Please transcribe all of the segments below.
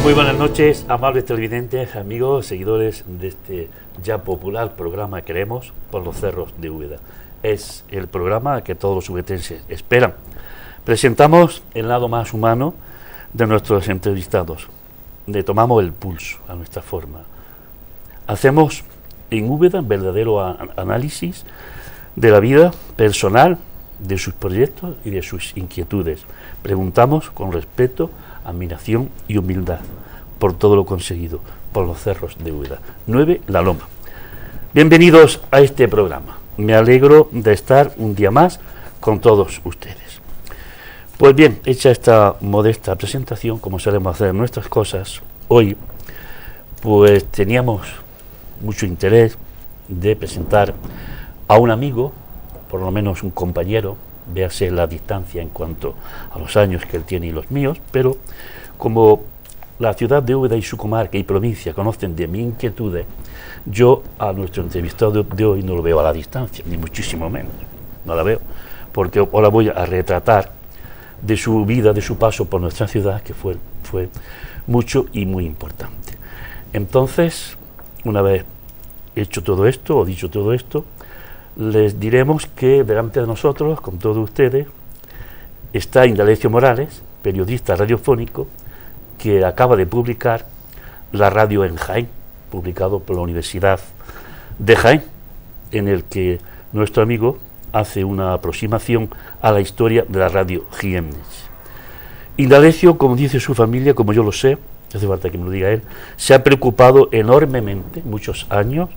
Muy buenas noches, amables televidentes, amigos, seguidores de este ya popular programa que queremos por los cerros de Úbeda. Es el programa que todos los ubetenses esperan. Presentamos el lado más humano de nuestros entrevistados. Le tomamos el pulso a nuestra forma. Hacemos en Úbeda un verdadero análisis de la vida personal, de sus proyectos y de sus inquietudes. Preguntamos con respeto, admiración y humildad por todo lo conseguido por los cerros de Úbeda. 9, La Loma. Bienvenidos a este programa. Me alegro de estar un día más con todos ustedes. Pues bien, hecha esta modesta presentación, como solemos hacer nuestras cosas, hoy pues teníamos mucho interés de presentar a un amigo, por lo menos un compañero, véase la distancia en cuanto a los años que él tiene y los míos, pero como la ciudad de Úbeda y su comarca y provincia conocen de mi inquietudes, yo a nuestro entrevistado de hoy no lo veo a la distancia, ni muchísimo menos, no la veo, porque ahora voy a retratar de su vida, de su paso por nuestra ciudad, que fue mucho y muy importante. Entonces, una vez hecho todo esto, o dicho todo esto, les diremos que delante de nosotros, con todos ustedes, está Indalecio Morales, periodista radiofónico, que acaba de publicar La Radio en Jaén, publicado por la Universidad de Jaén, en el que nuestro amigo hace una aproximación a la historia de la radio jiennense. Indalecio, como dice su familia, como yo lo sé, hace falta que me lo diga él, se ha preocupado enormemente, muchos años,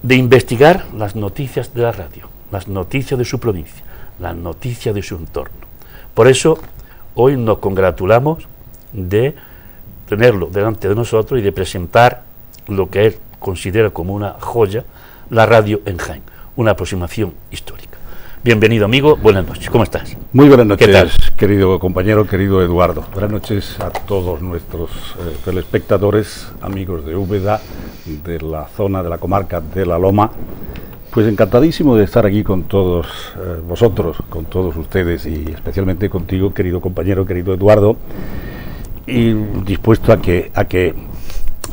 de investigar las noticias de la radio, las noticias de su provincia, las noticias de su entorno. Por eso, hoy nos congratulamos de tenerlo delante de nosotros y de presentar lo que él considera como una joya, la radio en Jaén, una aproximación histórica. Bienvenido, amigo, buenas noches, ¿cómo estás? Muy buenas noches, ¿Qué tal? querido compañero, querido Eduardo. Buenas noches a todos nuestros telespectadores, amigos de Úbeda, de la zona de la comarca de La Loma. Pues encantadísimo de estar aquí con todos vosotros, con todos ustedes y especialmente contigo, querido compañero, querido Eduardo, y dispuesto a que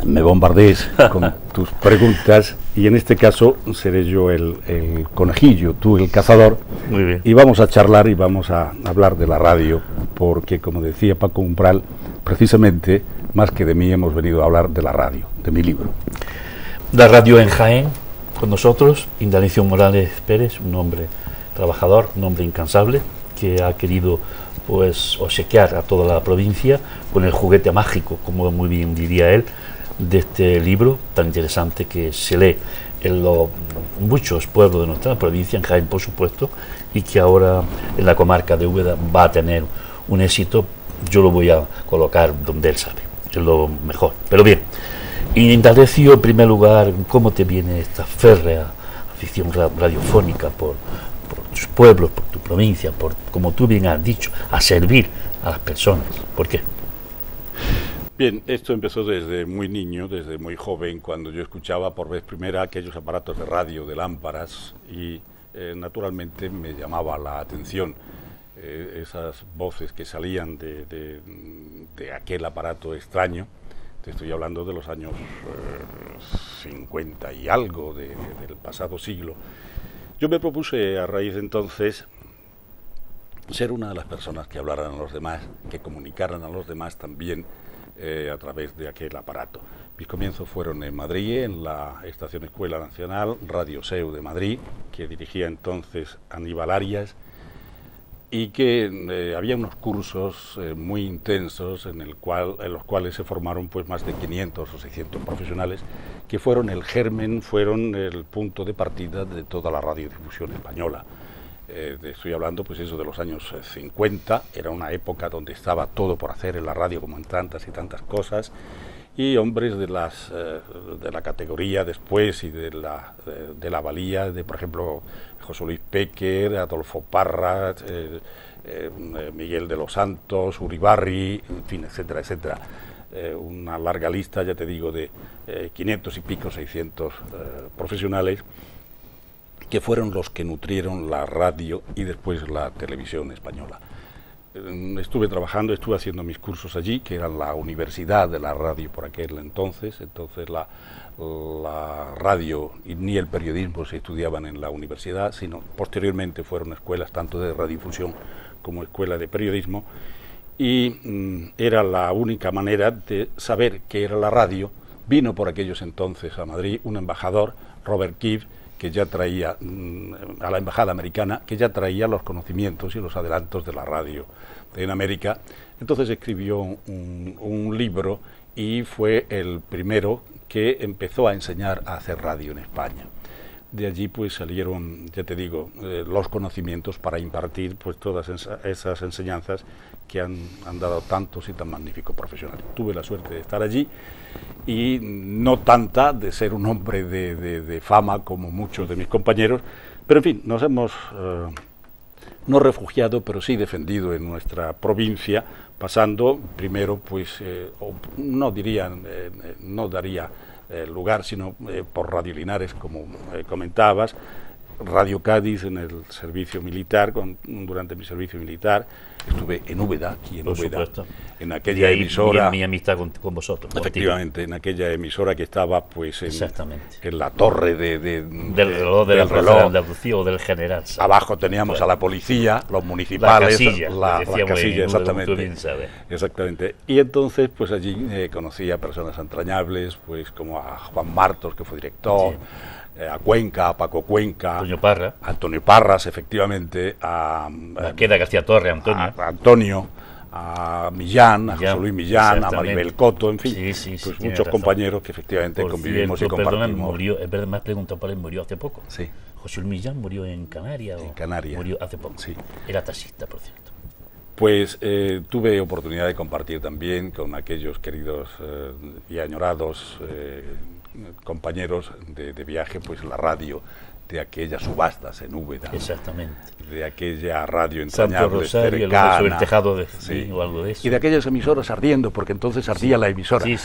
me bombardees con tus preguntas, y en este caso seré yo el conejillo, tú el cazador. Muy bien. Y vamos a charlar y vamos a hablar de la radio, porque como decía Paco Umbral, precisamente más que de mí hemos venido a hablar de la radio, de mi libro. La radio en Jaén, con nosotros, Indalecio Morales Pérez, un hombre trabajador, un hombre incansable, que ha querido pues obsequiar a toda la provincia con el juguete mágico, como muy bien diría él, de este libro tan interesante que se lee en muchos pueblos de nuestra provincia, en Jaén por supuesto, y que ahora en la comarca de Úbeda va a tener un éxito. Yo lo voy a colocar donde él sabe, es lo mejor. Pero bien, Indalecio, en primer lugar, ¿cómo te viene esta férrea afición radiofónica por tus pueblos, por tu provincia, por, como tú bien has dicho, a servir a las personas? ¿Por qué? Bien, esto empezó desde muy niño, desde muy joven, cuando yo escuchaba por vez primera aquellos aparatos de radio de lámparas y naturalmente me llamaba la atención esas voces que salían de aquel aparato extraño. Te estoy hablando de los años 50 y algo del pasado siglo. Yo me propuse a raíz de entonces ser una de las personas que hablaran a los demás, que comunicaran a los demás también a través de aquel aparato. Mis comienzos fueron en Madrid, en la Estación Escuela Nacional, Radio SEU de Madrid, que dirigía entonces Aníbal Arias, y que había unos cursos muy intensos en los cuales se formaron pues más de 500 o 600 profesionales, que fueron el germen, fueron el punto de partida de toda la radiodifusión española. Estoy hablando pues eso de los años 50, era una época donde estaba todo por hacer en la radio como en tantas y tantas cosas, y hombres de la categoría después y de la valía de, por ejemplo, José Luis Péquer, Adolfo Parra, Miguel de los Santos, Uribarri, en fin, etcétera, etcétera. Una larga lista, ya te digo, de 500 y pico, 600 profesionales que fueron los que nutrieron la radio y después la televisión española. estuve trabajando, estuve haciendo mis cursos allí, que era la Universidad de la Radio por aquel entonces la radio y ni el periodismo se estudiaban en la universidad, sino posteriormente fueron escuelas tanto de radiodifusión como escuela de periodismo, y era la única manera de saber qué era la radio. Vino por aquellos entonces a Madrid un embajador, Robert Keefe, que ya traía a la embajada americana, que ya traía los conocimientos y los adelantos de la radio en América. Entonces escribió un libro y fue el primero que empezó a enseñar a hacer radio en España. De allí pues salieron, ya te digo, los conocimientos para impartir pues todas esas enseñanzas que han dado tantos y tan magníficos profesionales. Tuve la suerte de estar allí y no tanta de ser un hombre de fama como muchos de mis compañeros, pero en fin, nos hemos no refugiado, pero sí defendido en nuestra provincia, pasando primero pues, no daría lugar, sino por Radio Linares, como comentabas, Radio Cádiz en el servicio militar, durante mi servicio militar, estuve en Úbeda, aquí en Por Úbeda, supuesto. en aquella emisora. Mi amistad con vosotros. Efectivamente, en aquella emisora que estaba pues en la torre del reloj de la Andalucía o del general. ¿Sabes? Abajo teníamos a la policía, los municipales, la casilla, exactamente. Bien, exactamente. Y entonces pues allí conocí a personas entrañables, pues como a Juan Martos, que fue director. Sí. A Cuenca, a Paco Cuenca, Antonio Parras, efectivamente, a Queda García Torre, Antonio, a Millán, a José Luis Millán, a Maribel Coto, en fin, pues muchos compañeros que efectivamente convivimos y compartimos. Murió, es verdad, me has preguntado por él, murió hace poco. Sí. José Luis Millán murió en Canarias. En Canarias. Murió hace poco. Sí. Era taxista, por cierto. Pues tuve oportunidad de compartir también con aquellos queridos y añorados compañeros de viaje, pues la radio de aquellas subastas en Úbeda. Exactamente. De aquella radio entrañable, Santo Rosario, cercana, sobre el tejado de o algo de eso. Y de aquellas emisoras ardiendo, porque entonces ardía la emisora. Sí,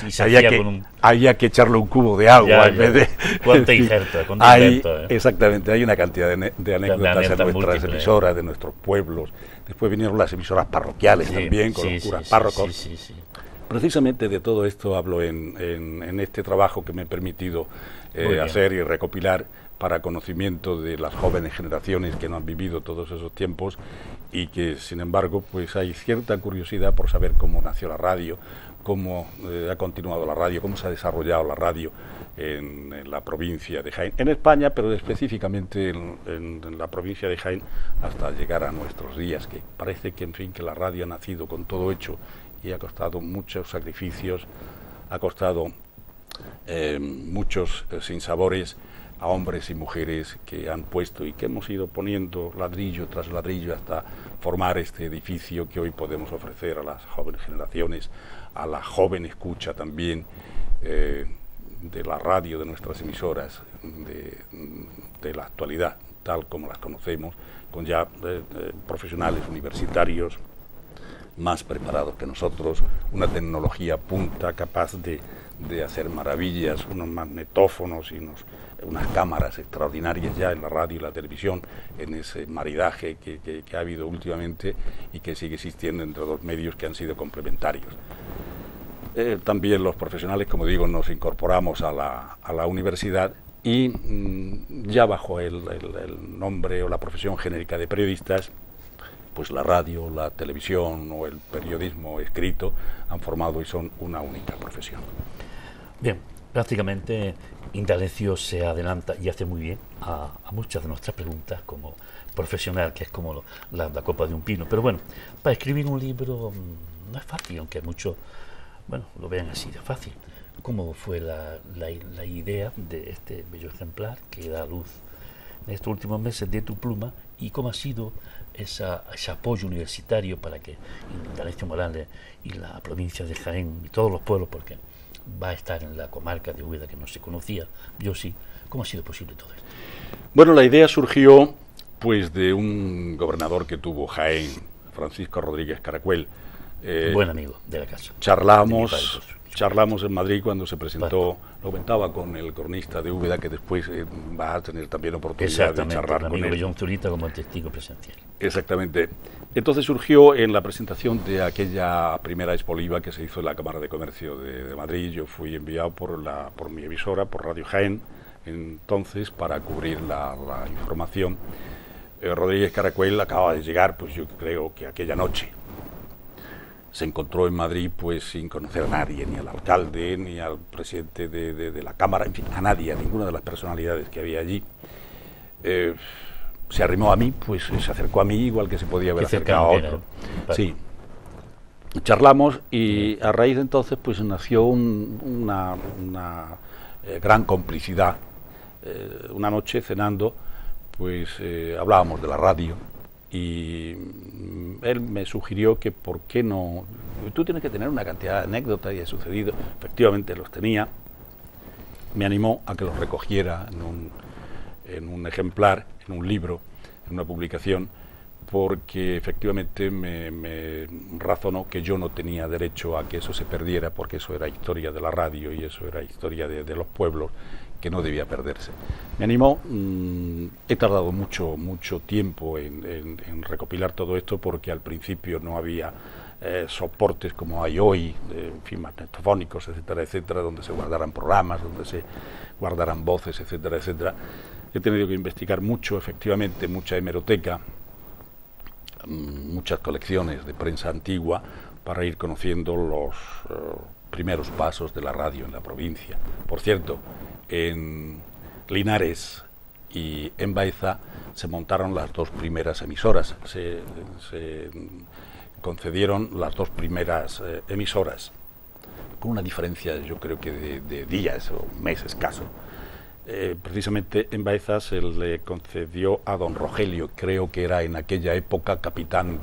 había que echarle un cubo de agua en vez de... ¿Cuánta injerta? Exactamente, hay una cantidad de anécdotas en nuestras emisoras, de nuestros pueblos. Después vinieron las emisoras parroquiales también, con los curas párrocos. Sí. Precisamente de todo esto hablo en este trabajo que me he permitido hacer y recopilar para conocimiento de las jóvenes generaciones que no han vivido todos esos tiempos y que, sin embargo, pues hay cierta curiosidad por saber cómo nació la radio, cómo ha continuado la radio, cómo se ha desarrollado la radio en la provincia de Jaén, en España, pero específicamente en la provincia de Jaén, hasta llegar a nuestros días, que parece que, en fin, que la radio ha nacido con todo hecho y ha costado muchos sacrificios, ha costado muchos sinsabores a hombres y mujeres que han puesto y que hemos ido poniendo ladrillo tras ladrillo hasta formar este edificio que hoy podemos ofrecer a las jóvenes generaciones, a la joven escucha también de la radio, de nuestras emisoras, de la actualidad, tal como las conocemos, con ya profesionales universitarios más preparados que nosotros, una tecnología punta capaz de hacer maravillas, unos magnetófonos y unas cámaras extraordinarias ya en la radio y la televisión, en ese maridaje que ha habido últimamente y que sigue existiendo entre dos medios que han sido complementarios. También los profesionales, como digo, nos incorporamos a la universidad y ya bajo el nombre o la profesión genérica de periodistas, pues la radio, la televisión o el periodismo escrito han formado y son una única profesión. Bien, prácticamente Indalecio se adelanta y hace muy bien a muchas de nuestras preguntas como profesional, que es como la copa de un pino. Pero bueno, para escribir un libro no es fácil, aunque muchos lo vean así de fácil. ¿Cómo fue la idea de este bello ejemplar que da luz en estos últimos meses de tu pluma y cómo ha sido ese apoyo universitario para que Indalecio Morales y la provincia de Jaén y todos los pueblos, porque va a estar en la comarca de Úbeda que no se conocía, yo sí, ¿cómo ha sido posible todo esto? Bueno, la idea surgió pues de un gobernador que tuvo Jaén, Francisco Rodríguez Caracuel. Buen amigo de la casa. Charlamos charlamos en Madrid cuando se presentó, lo comentaba con el cronista de Úbeda, que después va a tener también oportunidad de charlar con él. John Zurita como testigo presencial. Exactamente. Entonces surgió en la presentación de aquella primera Expoliva que se hizo en la Cámara de Comercio de Madrid. Yo fui enviado por mi emisora, por Radio Jaén, entonces, para cubrir la información. Rodríguez Caracuel acaba de llegar, pues yo creo que aquella noche. Se encontró en Madrid pues sin conocer a nadie, ni al alcalde, ni al presidente de la Cámara, en fin, a nadie, a ninguna de las personalidades que había allí. Se arrimó a mí, pues se acercó a mí igual que se podía haber acercado a otro. Sí. Charlamos y a raíz de entonces pues nació una gran complicidad. Una noche cenando pues hablábamos de la radio y él me sugirió que por qué no, tú tienes que tener una cantidad de anécdotas y ha sucedido, efectivamente los tenía, me animó a que los recogiera en un ejemplar, en un libro, en una publicación, porque efectivamente me razonó que yo no tenía derecho a que eso se perdiera, porque eso era historia de la radio y eso era historia de los pueblos, que no debía perderse. Me animó, he tardado mucho tiempo en recopilar todo esto, porque al principio no había soportes como hay hoy, en fin, magnetofónicos, etcétera, etcétera, donde se guardaran programas, donde se guardaran voces, etcétera, etcétera. He tenido que investigar mucho, efectivamente, mucha hemeroteca, muchas colecciones de prensa antigua para ir conociendo los primeros pasos de la radio en la provincia. Por cierto, en Linares y en Baeza se montaron las dos primeras emisoras, se concedieron las dos primeras emisoras, con una diferencia yo creo que de días o un mes escaso. Precisamente en Baeza se le concedió a don Rogelio, creo que era en aquella época capitán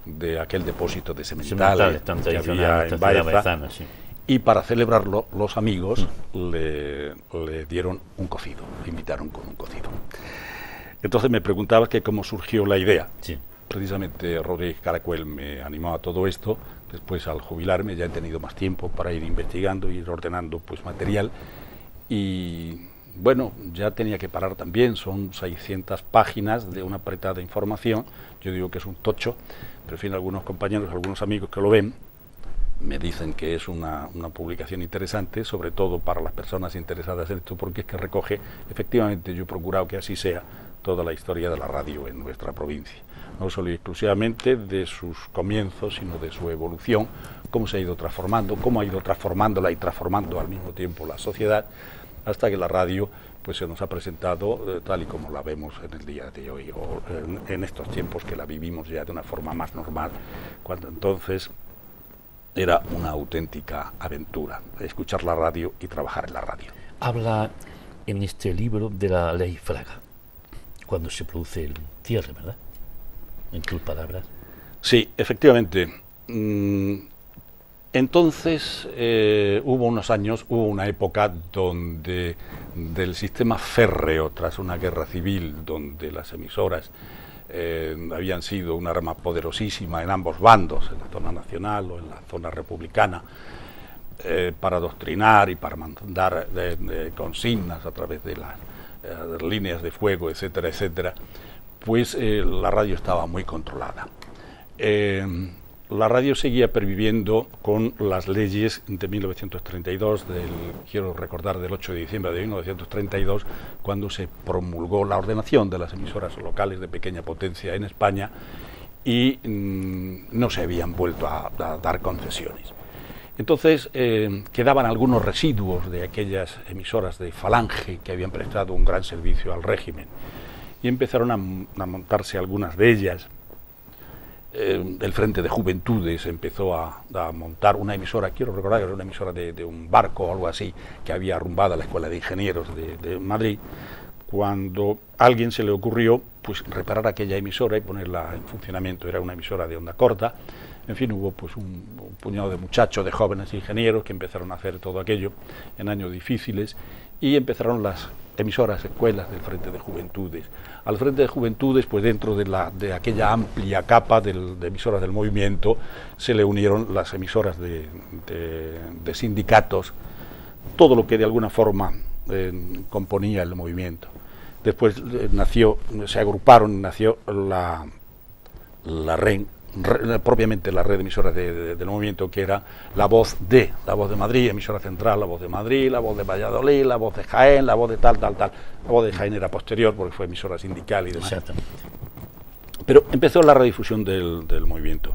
de aquel depósito de sementales que había en Baeza, sí. Y para celebrarlo los amigos le dieron un cocido, le invitaron con un cocido. Entonces me preguntaba que cómo surgió la idea. Sí. Precisamente Rodríguez Caracuel me animó a todo esto. Después, al jubilarme, ya he tenido más tiempo para ir investigando, ir ordenando pues material. Y bueno, ya tenía que parar también, son 600 páginas de una apretada información. Yo digo que es un tocho, pero en fin, algunos compañeros, algunos amigos que lo ven, me dicen que es una publicación interesante, sobre todo para las personas interesadas en esto, porque es que recoge, efectivamente, yo he procurado que así sea, toda la historia de la radio en nuestra provincia. No solo y exclusivamente de sus comienzos, sino de su evolución, cómo se ha ido transformando, cómo ha ido transformándola y transformando al mismo tiempo la sociedad, hasta que la radio pues se nos ha presentado tal y como la vemos en el día de hoy, o en estos tiempos que la vivimos ya de una forma más normal, cuando entonces era una auténtica aventura, escuchar la radio y trabajar en la radio. Habla en este libro de la ley Fraga, cuando se produce el cierre, ¿verdad? En tus palabras. Sí, efectivamente. Entonces hubo unos años, hubo una época donde del sistema férreo, tras una guerra civil, donde las emisoras habían sido un arma poderosísima en ambos bandos, en la zona nacional o en la zona republicana, para adoctrinar y para mandar consignas a través de las líneas de fuego, etcétera, etcétera, pues la radio estaba muy controlada. La radio seguía perviviendo con las leyes de 1932, quiero recordar, del 8 de diciembre de 1932, cuando se promulgó la ordenación de las emisoras locales de pequeña potencia en España y no se habían vuelto a dar concesiones. Entonces quedaban algunos residuos de aquellas emisoras de Falange que habían prestado un gran servicio al régimen y empezaron a montarse algunas de ellas. El Frente de Juventudes empezó a montar una emisora, quiero recordar que era una emisora de un barco o algo así, que había arrumbado la Escuela de Ingenieros de Madrid, cuando a alguien se le ocurrió pues reparar aquella emisora y ponerla en funcionamiento. Era una emisora de onda corta. En fin, hubo pues un puñado de muchachos, de jóvenes ingenieros que empezaron a hacer todo aquello en años difíciles, y empezaron las emisoras, escuelas del Frente de Juventudes. Al Frente de Juventudes, pues dentro de aquella amplia capa de emisoras del movimiento, se le unieron las emisoras de sindicatos, todo lo que de alguna forma componía el movimiento. Después se agruparon y nació la REN, propiamente la red de emisoras del movimiento, que era la voz de Madrid, emisora central, la voz de Madrid, la voz de Valladolid, la voz de Jaén, la voz de tal. La voz de Jaén era posterior porque fue emisora sindical y demás. Exactamente. Pero empezó la radiodifusión del movimiento.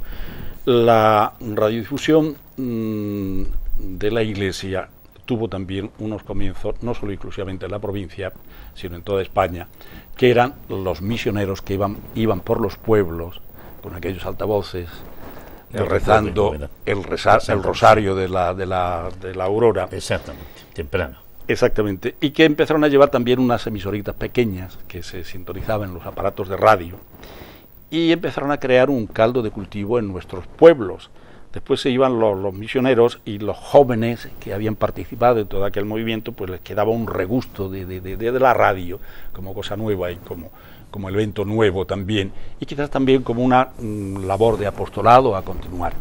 La radiodifusión de la Iglesia tuvo también unos comienzos, no solo exclusivamente en la provincia, sino en toda España, que eran los misioneros que iban por los pueblos con aquellos altavoces, rezando el rosario de la aurora. Exactamente, temprano. Exactamente, y que empezaron a llevar también unas emisoritas pequeñas que se sintonizaban en los aparatos de radio, y empezaron a crear un caldo de cultivo en nuestros pueblos. Después se iban los misioneros, y los jóvenes que habían participado en todo aquel movimiento, pues les quedaba un regusto de la radio como cosa nueva y como evento nuevo también, y quizás también como una labor de apostolado a continuar.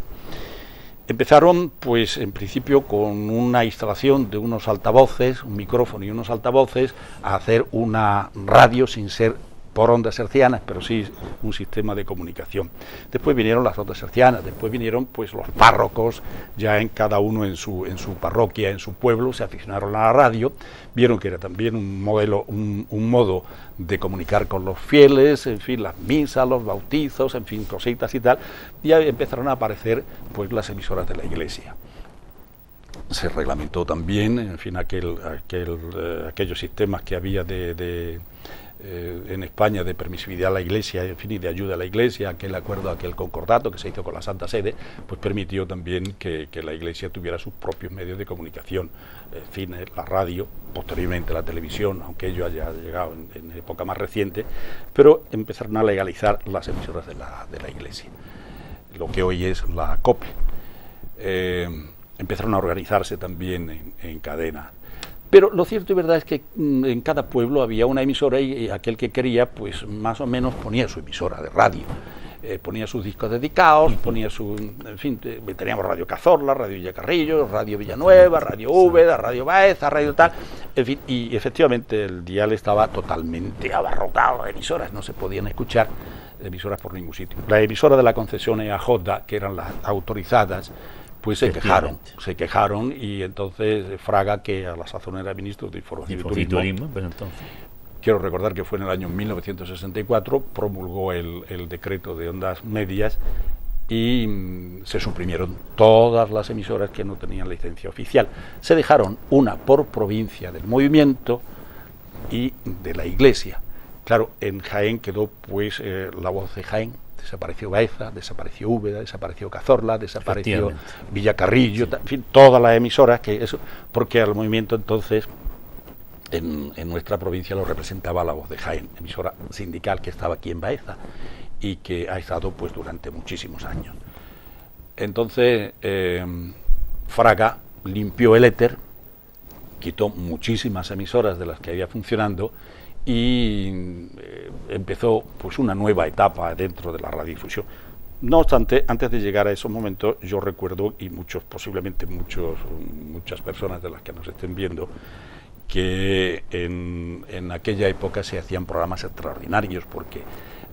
Empezaron, pues en principio, con una instalación de unos altavoces, un micrófono y unos altavoces, a hacer una radio sin ser por ondas hercianas, pero sí un sistema de comunicación. Después vinieron las ondas hercianas, después vinieron pues los párrocos, ya en cada uno en su parroquia, en su pueblo, se aficionaron a la radio, vieron que era también un modo de comunicar con los fieles, en fin, las misas, los bautizos, en fin, cositas y tal, y ahí empezaron a aparecer pues las emisoras de la Iglesia. Se reglamentó también, en fin, aquellos sistemas que había en España de permisividad a la Iglesia, en fin, y de ayuda a la Iglesia, aquel acuerdo, aquel concordato que se hizo con la Santa Sede, pues permitió también que la Iglesia tuviera sus propios medios de comunicación, en fin, la radio, posteriormente la televisión, aunque ello haya llegado en época más reciente, pero empezaron a legalizar las emisoras de la Iglesia, lo que hoy es la COPE. Empezaron a organizarse también en cadena. Pero lo cierto y verdad es que en cada pueblo había una emisora, y aquel que quería, pues más o menos ponía su emisora de radio. Ponía sus discos dedicados, ponía en fin, teníamos Radio Cazorla, Radio Villacarrillo, Radio Villanueva, Radio Úbeda, Radio Baeza, Radio tal, en fin, y efectivamente el dial estaba totalmente abarrotado de emisoras, no se podían escuchar emisoras por ningún sitio. La emisora de la concesión EAJ, que eran las autorizadas, pues se quejaron, y entonces Fraga, que a la sazón era ministro de Información y Turismo, pero entonces... quiero recordar que fue en el año 1964, promulgó el decreto de ondas medias, y se suprimieron todas las emisoras que no tenían licencia oficial. Se dejaron una por provincia del movimiento y de la Iglesia. Claro, en Jaén quedó pues la voz de Jaén. Desapareció Baeza, desapareció Úbeda, desapareció Cazorla, desapareció Villacarrillo, sí. En fin, todas las emisoras, porque al movimiento entonces en nuestra provincia lo representaba la voz de Jaén, emisora sindical que estaba aquí en Baeza y que ha estado pues durante muchísimos años. Entonces Fraga limpió el éter, quitó muchísimas emisoras de las que había funcionando, y empezó pues una nueva etapa dentro de la radiodifusión. No obstante, antes de llegar a esos momentos, yo recuerdo, y posiblemente muchas personas de las que nos estén viendo, que en aquella época se hacían programas extraordinarios, porque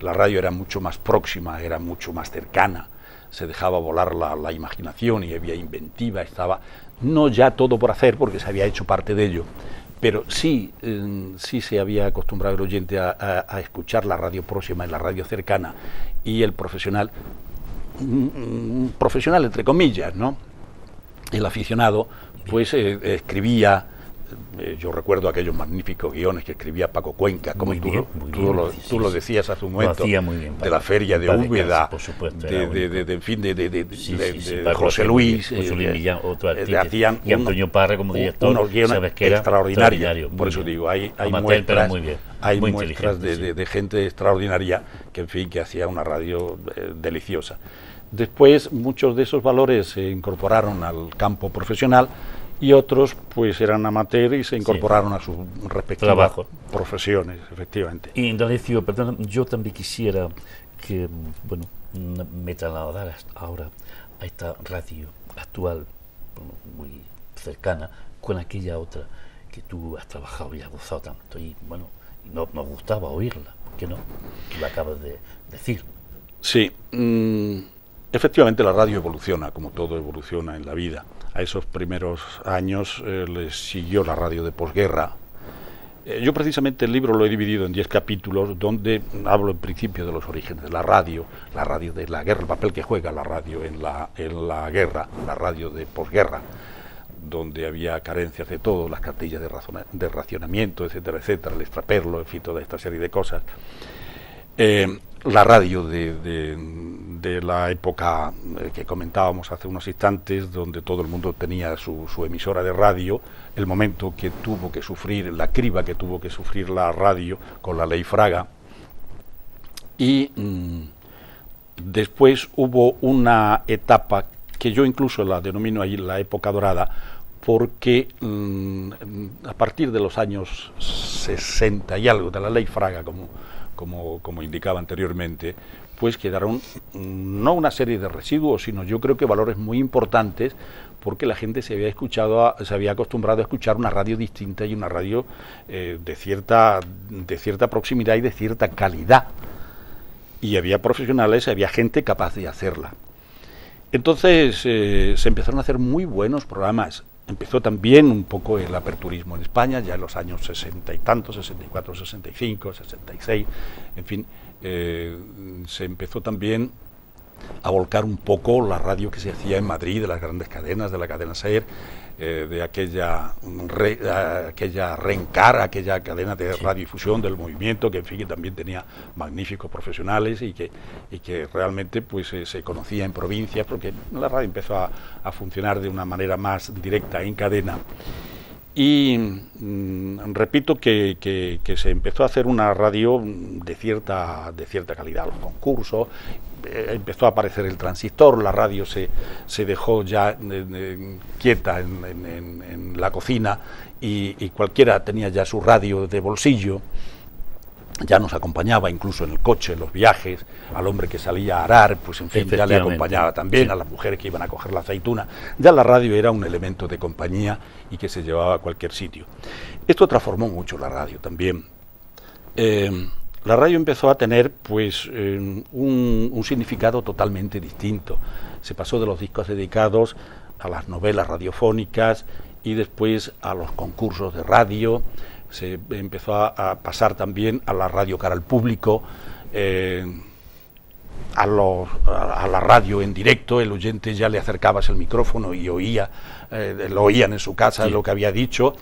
la radio era mucho más próxima, era mucho más cercana, se dejaba volar la imaginación y había inventiva, estaba no ya todo por hacer, porque se había hecho parte de ello, pero sí se había acostumbrado el oyente a escuchar la radio próxima y la radio cercana, y el profesional entre comillas, ¿no? El aficionado, pues escribía. Yo recuerdo aquellos magníficos guiones que escribía Paco Cuenca, como tú lo decías hace un momento, de la feria de Úbeda, de José Luis, hacían y Antonio Parra como director, unos guiones extraordinarios. Por eso digo, hay muestras, hay muy muestras inteligente, de gente extraordinaria que, en fin, que hacía una radio deliciosa. Después, muchos de esos valores se incorporaron al campo profesional y otros, pues, eran amateur y se incorporaron a sus respectivas trabajo, profesiones, efectivamente. Y Indalecio, perdón, yo también quisiera que, bueno, me trasladaras ahora a esta radio actual, bueno, muy cercana, con aquella otra que tú has trabajado y has gozado tanto. Y bueno, nos gustaba oírla, ¿por qué no? Tú la acabas de decir. Sí, efectivamente la radio evoluciona, como todo evoluciona en la vida. A esos primeros años les siguió la radio de posguerra. Yo precisamente el libro lo he dividido en 10 capítulos, donde hablo en principio de los orígenes de la radio de la guerra, el papel que juega la radio en la guerra, la radio de posguerra, donde había carencias de todo, las cartillas de racionamiento, etcétera, etcétera, el extraperlo, en fin, toda esta serie de cosas. La radio de la época que comentábamos hace unos instantes, donde todo el mundo tenía su emisora de radio, el momento que tuvo que sufrir, la criba que tuvo que sufrir la radio con la ley Fraga, y después hubo una etapa que yo incluso la denomino ahí la época dorada, porque a partir de los años 60 y algo, de la ley Fraga, como indicaba anteriormente, pues quedaron no una serie de residuos, sino yo creo que valores muy importantes, porque la gente se había acostumbrado a escuchar una radio distinta y una radio de cierta proximidad y de cierta calidad. Y había profesionales, había gente capaz de hacerla. Entonces se empezaron a hacer muy buenos programas. Empezó también un poco el aperturismo en España, ya en los años 60 y tantos, 64, 65, 66, en fin, se empezó también a volcar un poco la radio que se hacía en Madrid, de las grandes cadenas, de la cadena SER, de aquella Rencar, aquella cadena de radiodifusión del movimiento, que en fin que también tenía magníficos profesionales y que realmente pues se conocía en provincias, porque la radio empezó a funcionar de una manera más directa en cadena. Y repito que se empezó a hacer una radio de cierta calidad, los concursos, empezó a aparecer el transistor, la radio se dejó ya quieta en la cocina y cualquiera tenía ya su radio de bolsillo. Ya nos acompañaba incluso en el coche, en los viajes, al hombre que salía a arar, pues en fin, ya le acompañaba también, sí, a las mujeres que iban a coger la aceituna. Ya la radio era un elemento de compañía y que se llevaba a cualquier sitio. Esto transformó mucho la radio también. La radio empezó a tener pues un significado totalmente distinto. Se pasó de los discos dedicados a las novelas radiofónicas y después a los concursos de radio. Se empezó a pasar también a la radio cara al público, a la radio en directo. El oyente ya le acercabas el micrófono y lo oían en su casa, sí, lo que había dicho.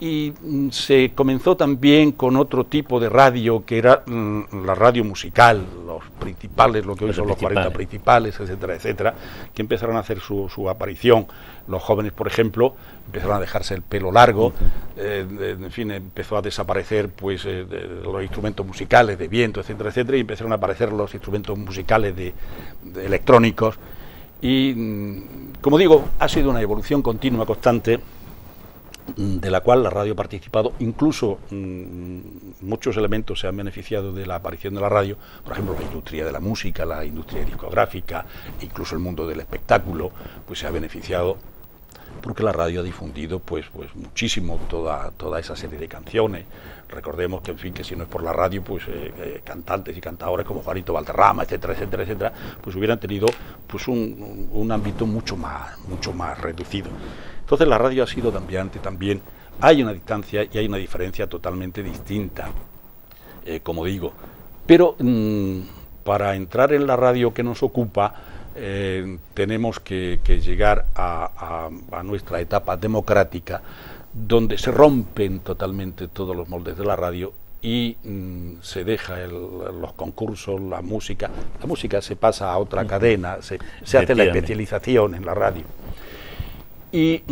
Y se comenzó también con otro tipo de radio, que era la radio musical, los principales, lo que hoy son los 40 principales, etcétera, etcétera, que empezaron a hacer su aparición. Los jóvenes, por ejemplo, empezaron a dejarse el pelo largo, en fin, empezó a desaparecer pues los instrumentos musicales de viento, etcétera, etcétera, y empezaron a aparecer los instrumentos musicales de electrónicos. Y, como digo, ha sido una evolución continua, constante, de la cual la radio ha participado. Incluso muchos elementos se han beneficiado de la aparición de la radio, por ejemplo la industria de la música, la industria discográfica, incluso el mundo del espectáculo, pues se ha beneficiado porque la radio ha difundido pues muchísimo toda esa serie de canciones. Recordemos que, en fin, que si no es por la radio, pues cantantes y cantadores como Juanito Valderrama, etcétera, etcétera, etcétera, pues hubieran tenido pues un ámbito mucho más reducido. Entonces la radio ha sido cambiante también. Hay una distancia y hay una diferencia totalmente distinta, como digo. Pero para entrar en la radio que nos ocupa, tenemos que llegar a nuestra etapa democrática, donde se rompen totalmente todos los moldes de la radio y se deja los concursos, la música se pasa a otra cadena, se hace la especialización en la radio. Y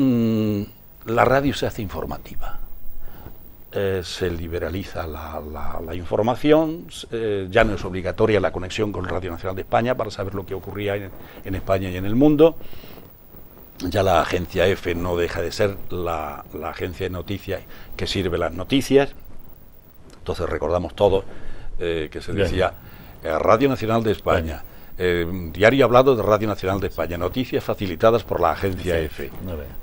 la radio se hace informativa. se liberaliza la información, ya no es obligatoria la conexión con Radio Nacional de España para saber lo que ocurría en España y en el mundo. Ya la agencia EFE no deja de ser la agencia de noticias que sirve las noticias. Entonces recordamos todos que se decía Radio Nacional de España, diario hablado de Radio Nacional de España, noticias facilitadas por la agencia EFE.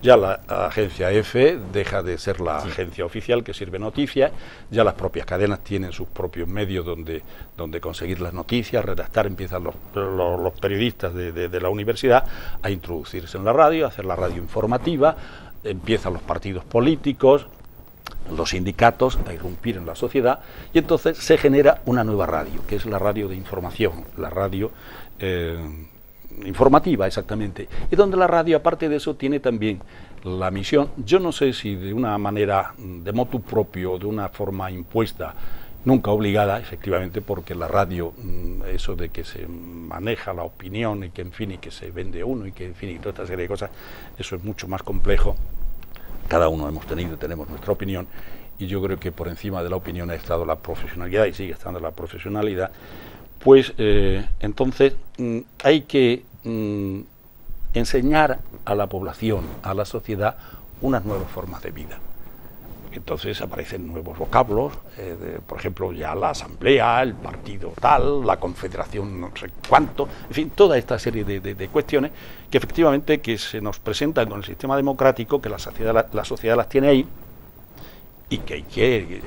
Ya la agencia EFE deja de ser la agencia oficial que sirve noticias, ya las propias cadenas tienen sus propios medios donde conseguir las noticias, redactar, empiezan los periodistas de la universidad a introducirse en la radio, a hacer la radio informativa, empiezan los partidos políticos, los sindicatos a irrumpir en la sociedad, y entonces se genera una nueva radio, que es la radio de información, la radio informativa exactamente, y donde la radio, aparte de eso, tiene también la misión, yo no sé si de una manera de motu propio, de una forma impuesta, nunca obligada, efectivamente, porque la radio, eso de que se maneja la opinión y que, en fin, y que se vende uno y que, en fin, y toda esta serie de cosas, eso es mucho más complejo. Cada uno tenemos nuestra opinión, y yo creo que por encima de la opinión ha estado la profesionalidad y sigue estando la profesionalidad. Pues entonces hay que enseñar a la población, a la sociedad, unas nuevas formas de vida. Entonces aparecen nuevos vocablos, por ejemplo, ya la asamblea, el partido tal, la confederación no sé cuánto, en fin, toda esta serie de cuestiones que efectivamente que se nos presentan con el sistema democrático, que la sociedad las tiene ahí, y que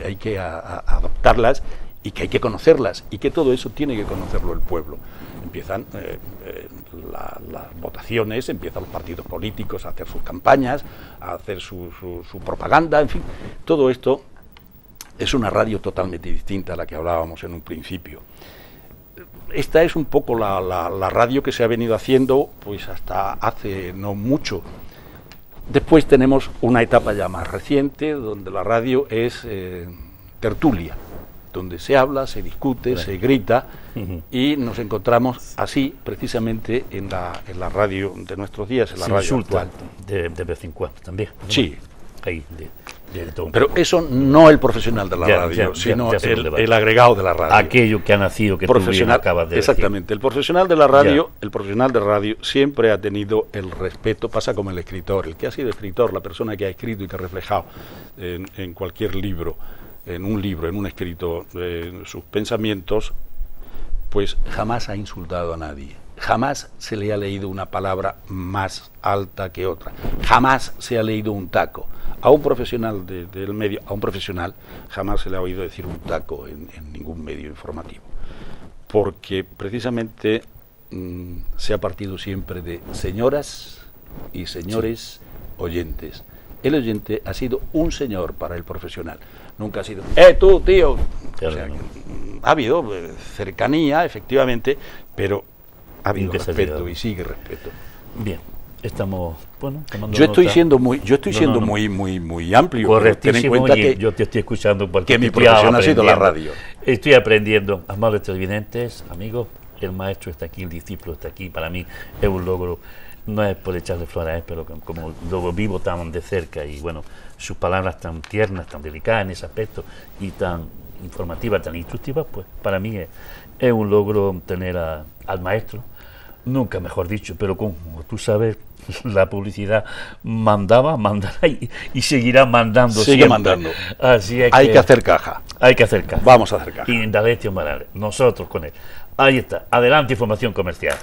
hay que adoptarlas, y que hay que conocerlas, y que todo eso tiene que conocerlo el pueblo. Empiezan las votaciones, empiezan los partidos políticos a hacer sus campañas, a hacer su propaganda, en fin, todo esto es una radio totalmente distinta a la que hablábamos en un principio. Esta es un poco la radio que se ha venido haciendo pues hasta hace no mucho. Después tenemos una etapa ya más reciente, donde la radio es tertulia, donde se habla, se discute, se grita, y nos encontramos así precisamente en la radio de nuestros días, en la radio actual. De vez en cuando también, ¿no? Sí. Ahí, pero eso no el profesional de la radio, sino el agregado de la radio. Aquello que ha nacido, que profesional, tú acabas de exactamente, decir. El profesional de la radio, el profesional de radio siempre ha tenido el respeto, pasa como el escritor, el que ha sido escritor, la persona que ha escrito y que ha reflejado en cualquier libro, en un escrito, sus pensamientos, pues jamás ha insultado a nadie, jamás se le ha leído una palabra más alta que otra, jamás se ha leído un taco. A un profesional del medio, a un profesional, jamás se le ha oído decir un taco en ningún medio informativo, porque precisamente se ha partido siempre de señoras y señores oyentes. El oyente ha sido un señor para el profesional, nunca ha sido, tú, tío. Claro, o sea, ha habido cercanía, efectivamente, pero ha habido respeto y sigue respeto. Bien, estamos, bueno, tomando yo estoy nota. siendo muy amplio. Correctísimo, ten en cuenta y yo te estoy escuchando porque que mi profesión ha sido la radio. Estoy aprendiendo, amables televidentes, amigos, el maestro está aquí, el discípulo está aquí, para mí es un logro. No es por echarle flores, pero como lo vivo tan de cerca, y bueno, sus palabras tan tiernas, tan delicadas en ese aspecto, y tan informativas, tan instructivas, pues para mí es un logro tener al maestro, nunca mejor dicho, pero como tú sabes, la publicidad mandará y seguirá mandando. Sigue siempre. Mandando. Así es Hay que hacer caja. Hay que hacer caja. Vamos a hacer caja. Y nosotros con él. Ahí está. Adelante, información comercial.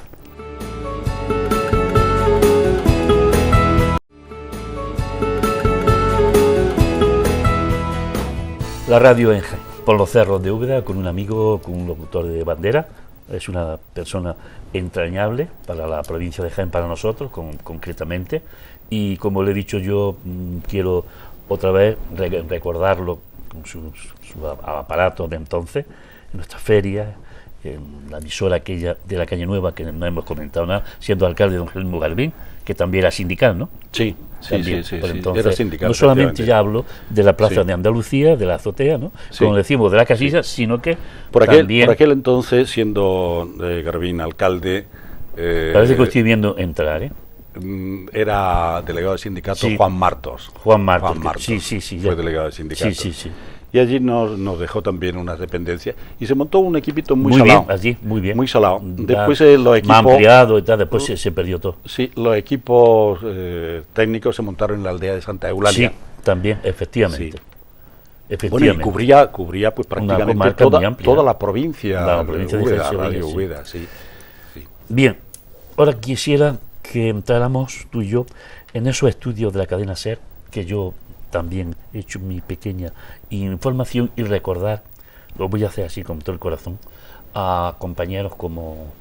La radio en Jaén, por los cerros de Úbeda, con un amigo, con un locutor de bandera. Es una persona entrañable para la provincia de Jaén, para nosotros concretamente. Y como le he dicho yo, quiero otra vez recordarlo con su aparato de entonces, en nuestra feria, en la emisora aquella de la Calle Nueva, que no hemos comentado nada, siendo alcalde don Jerónimo Garbín, que también era sindical, ¿no? Sí. Entonces, era sindical. No solamente ya hablo de la plaza de Andalucía, de la azotea, ¿no? Como decimos, de la casilla, sino que por aquel entonces, siendo Garbín alcalde... parece que estoy viendo entrar, ¿eh? era delegado de sindicato Sí. Juan Martos. Juan Martos. Sí, Sí, ya. fue delegado de sindicato. Sí. Y allí nos dejó también unas dependencias y se montó un equipito muy Muy salado. bien, allí, muy bien. Muy salado. Ya Después los equipos... más ampliado y tal, después se perdió todo. Sí, los equipos técnicos se montaron en la aldea de Santa Eulalia. Sí, también, efectivamente. Sí. Efectivamente. Bueno, y cubría pues prácticamente comarca muy amplia. toda la provincia, La provincia de Úbeda, Sevilla, Radio sí. Úbeda, sí. Bien, ahora quisiera que entráramos tú y yo en esos estudios de la cadena SER, que yo también he hecho mi pequeña información, y recordar, lo voy a hacer así con todo el corazón, a compañeros como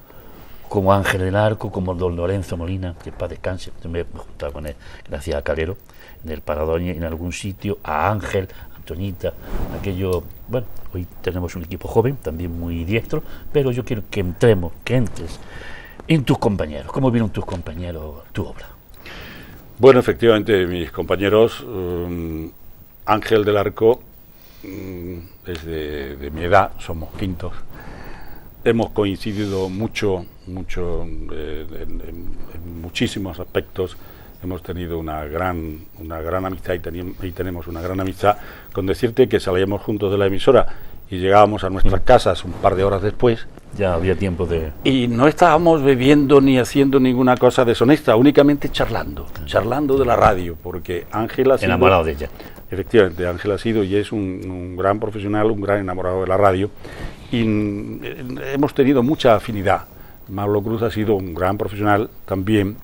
Ángel del Arco, como don Lorenzo Molina, que para descanse, me he juntado con él, gracias a Calero, en el Parador y en algún sitio, a Ángel, Antonita, aquello. Bueno, hoy tenemos un equipo joven, también muy diestro, pero yo quiero que entres en tus compañeros. ¿Cómo vieron tus compañeros tu obra? Bueno, efectivamente, mis compañeros, Ángel del Arco es de mi edad, somos quintos. Hemos coincidido mucho en muchísimos aspectos. Hemos tenido una gran amistad y tenemos una gran amistad. Con decirte que salíamos juntos de la emisora y llegábamos a nuestras casas un par de horas después. Ya había tiempo de... Y no estábamos bebiendo ni haciendo ninguna cosa deshonesta, únicamente charlando de la radio, porque Ángel ha sido... Enamorado de ella. Efectivamente, Ángel ha sido y es un gran profesional, un gran enamorado de la radio, y hemos tenido mucha afinidad. Manolo Cruz ha sido un gran profesional también,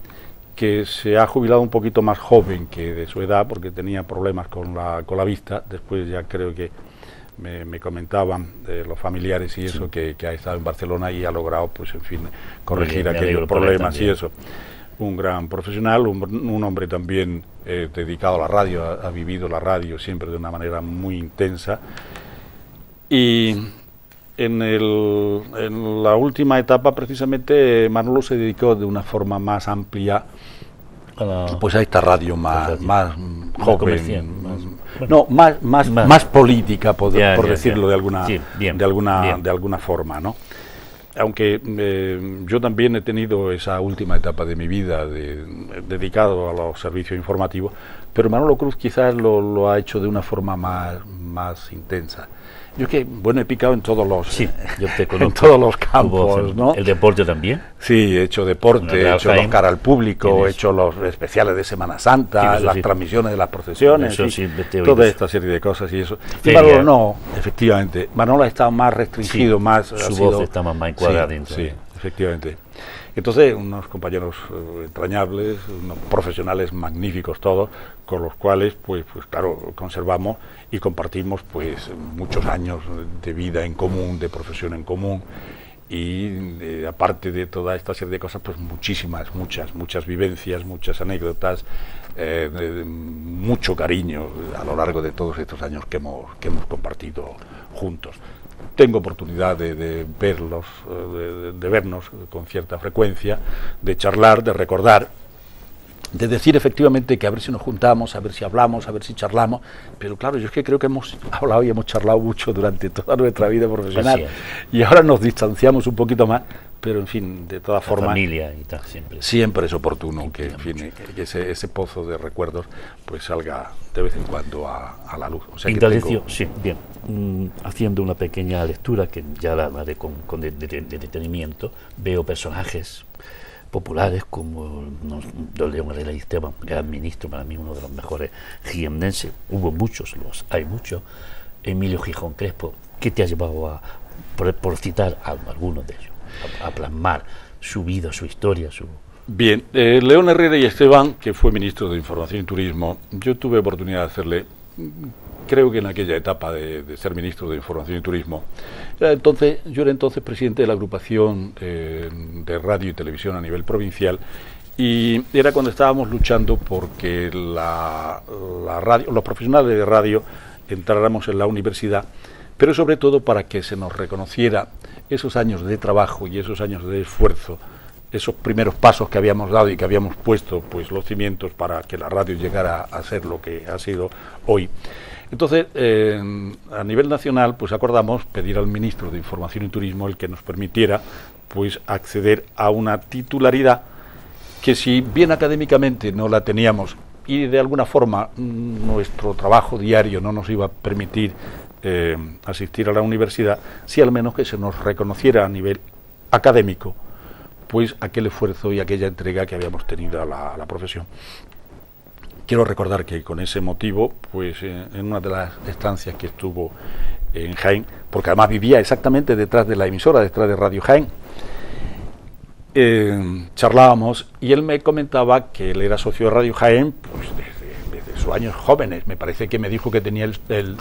que se ha jubilado un poquito más joven que de su edad, porque tenía problemas con la vista. Después ya creo que me comentaban los familiares y eso, que ha estado en Barcelona y ha logrado, pues en fin, corregir aquellos problemas y eso. Un gran profesional, un hombre también dedicado a la radio, ha vivido la radio siempre de una manera muy intensa. Y en la última etapa, precisamente, Manolo se dedicó de una forma más amplia pues a esta radio más joven, comercial, más política, por decirlo de alguna forma, ¿no? Aunque yo también he tenido esa última etapa de mi vida dedicado a los servicios informativos, pero Manolo Cruz quizás lo ha hecho de una forma más intensa. Yo que, bueno, he picado en todos los, yo te conozco, en todos los campos, ¿no? ¿El deporte también? Sí, he hecho deporte, he hecho los cara al público, he hecho los especiales de Semana Santa, las transmisiones de las procesiones, toda esta serie de cosas y eso. Y Manolo no, efectivamente, Manolo ha estado más restringido, su voz está más encuadrada dentro. Sí, efectivamente. Entonces, unos compañeros entrañables, unos profesionales magníficos todos, con los cuales, pues claro, conservamos y compartimos pues muchos años de vida en común, de profesión en común, y aparte de toda esta serie de cosas, pues muchas vivencias, muchas anécdotas, mucho cariño a lo largo de todos estos años que hemos compartido juntos. Tengo oportunidad de verlos, de vernos con cierta frecuencia, de charlar, de recordar, de decir efectivamente que a ver si nos juntamos, a ver si hablamos, a ver si charlamos, pero claro, yo es que creo que hemos hablado y hemos charlado mucho durante toda nuestra vida profesional y ahora nos distanciamos un poquito más, pero en fin, de todas formas, familia y tal, siempre es oportuno que, en fin, que ese pozo de recuerdos pues salga de vez en cuando a la luz. O sea, sí, bien, haciendo una pequeña lectura que ya la haré con detenimiento, veo personajes populares como don León Herrera y Esteban, gran ministro, para mí uno de los mejores jiennenses. Hubo muchos, hay muchos. Emilio Gijón Crespo. ¿Qué te ha llevado por citar a algunos de ellos, a plasmar su vida, su historia, Bien, León Herrera y Esteban, que fue ministro de Información y Turismo, yo tuve oportunidad de hacerle, creo que en aquella etapa de ser ministro de Información y Turismo, yo era entonces presidente de la agrupación de radio y televisión a nivel provincial, y era cuando estábamos luchando porque la radio, los profesionales de radio entráramos en la universidad, pero sobre todo para que se nos reconociera esos años de trabajo y esos años de esfuerzo, esos primeros pasos que habíamos dado y que habíamos puesto pues los cimientos para que la radio llegara a ser lo que ha sido hoy. Entonces, a nivel nacional, pues acordamos pedir al ministro de Información y Turismo el que nos permitiera pues acceder a una titularidad que si bien académicamente no la teníamos y de alguna forma nuestro trabajo diario no nos iba a permitir asistir a la universidad, sí al menos que se nos reconociera a nivel académico pues aquel esfuerzo y aquella entrega que habíamos tenido a la profesión. Quiero recordar que con ese motivo, pues en una de las estancias que estuvo en Jaén, porque además vivía exactamente detrás de la emisora, detrás de Radio Jaén, charlábamos y él me comentaba que él era socio de Radio Jaén pues desde sus años jóvenes. Me parece que me dijo que tenía el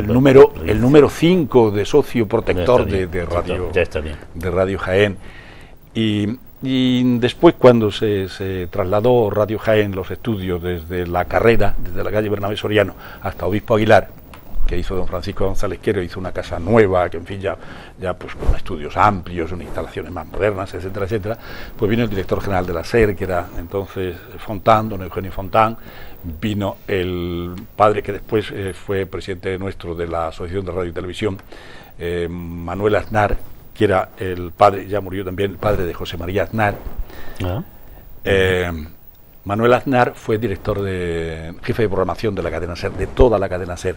número 5 de socio protector de Radio Jaén. Y después, cuando se trasladó Radio Jaén los estudios desde la carrera, desde la calle Bernabé Soriano hasta Obispo Aguilar, que hizo don Francisco González Quero, hizo una casa nueva, que en fin ya pues con estudios amplios, unas instalaciones más modernas, etcétera, etcétera, pues vino el director general de la SER, que era entonces Fontán, don Eugenio Fontán, vino el padre que después fue presidente nuestro de la Asociación de Radio y Televisión, Manuel Aznar, que era el padre, ya murió también, el padre de José María Aznar. Manuel Aznar fue jefe de programación de la cadena SER, de toda la cadena SER.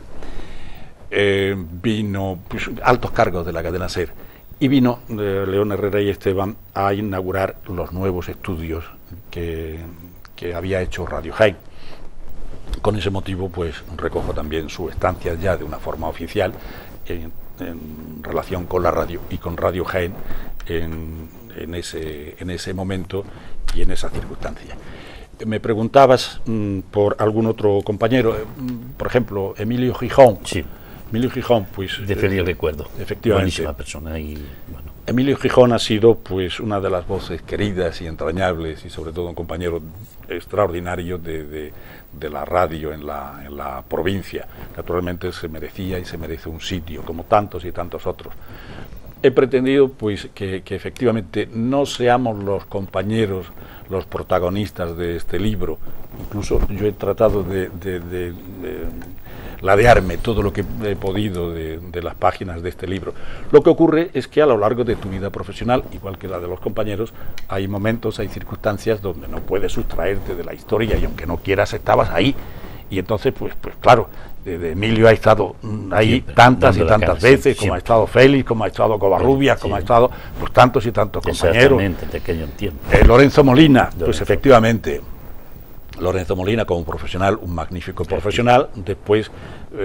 Vino pues, altos cargos de la cadena SER, y vino León Herrera y Esteban a inaugurar los nuevos estudios que había hecho Radio Jaén. Con ese motivo pues recojo también su estancia ya de una forma oficial en relación con la radio y con Radio Jaén en ese momento y en esa circunstancia. Me preguntabas por algún otro compañero, por ejemplo, Emilio Gijón. Sí. Emilio Gijón, pues... De feliz recuerdo. Efectivamente. Buenísima persona y bueno. Emilio Gijón ha sido pues una de las voces queridas y entrañables y sobre todo un compañero extraordinario de la radio en la provincia. Naturalmente se merecía y se merece un sitio, como tantos y tantos otros. He pretendido pues que efectivamente no seamos los compañeros, los protagonistas de este libro. Incluso yo he tratado de ladearme todo lo que he podido de las páginas de este libro. Lo que ocurre es que a lo largo de tu vida profesional, igual que la de los compañeros, hay momentos, hay circunstancias donde no puedes sustraerte de la historia y aunque no quieras estabas ahí. Y entonces, pues claro, Emilio ha estado ahí siempre, tantas y tantas veces, siempre. Como ha estado Félix, como ha estado Covarrubias, como ha estado pues tantos y tantos compañeros. Exactamente, que yo entiendo. Lorenzo Molina, pues efectivamente, Lorenzo Molina como profesional, un magnífico profesional, después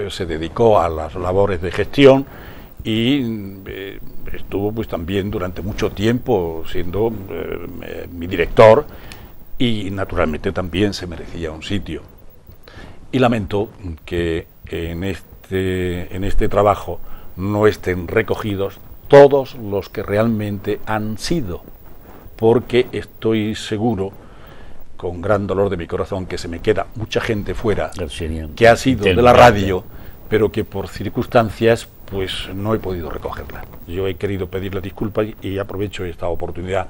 se dedicó a las labores de gestión y estuvo pues también durante mucho tiempo siendo mi director y naturalmente también se merecía un sitio. Y lamento que en este trabajo no estén recogidos todos los que realmente han sido, porque estoy seguro, con gran dolor de mi corazón, que se me queda mucha gente fuera que ha sido de la radio, pero que por circunstancias pues no he podido recogerla. Yo he querido pedirle disculpas y aprovecho esta oportunidad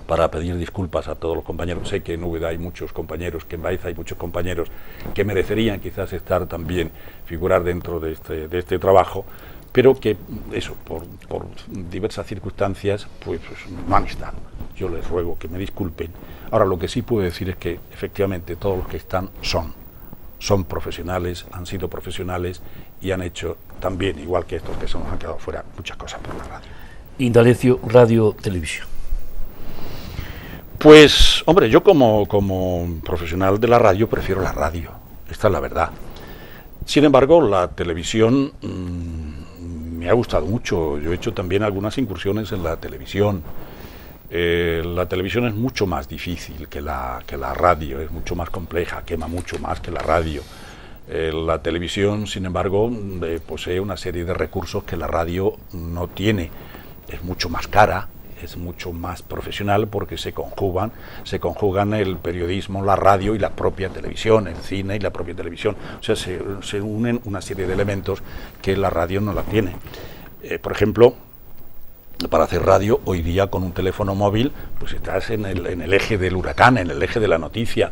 para pedir disculpas a todos los compañeros. Sé que en Úbeda hay muchos compañeros, que en Baeza hay muchos compañeros que merecerían quizás estar también, figurar dentro de este trabajo, pero que eso, por diversas circunstancias, pues no han estado. Yo les ruego que me disculpen. Ahora, lo que sí puedo decir es que efectivamente todos los que están son profesionales, han sido profesionales y han hecho también, igual que estos que se nos han quedado fuera, muchas cosas por la radio. Indalecio, radio, televisión. Pues, hombre, yo como profesional de la radio prefiero la radio, esta es la verdad. Sin embargo, la televisión me ha gustado mucho. Yo he hecho también algunas incursiones en la televisión. La televisión es mucho más difícil que la radio, es mucho más compleja, quema mucho más que la radio. La televisión, sin embargo, posee una serie de recursos que la radio no tiene. Es mucho más cara, es mucho más profesional porque se conjugan el periodismo, la radio y la propia televisión, el cine y la propia televisión. O sea, se unen una serie de elementos que la radio no la tiene. Por ejemplo, para hacer radio hoy día con un teléfono móvil, pues estás en el eje del huracán, en el eje de la noticia.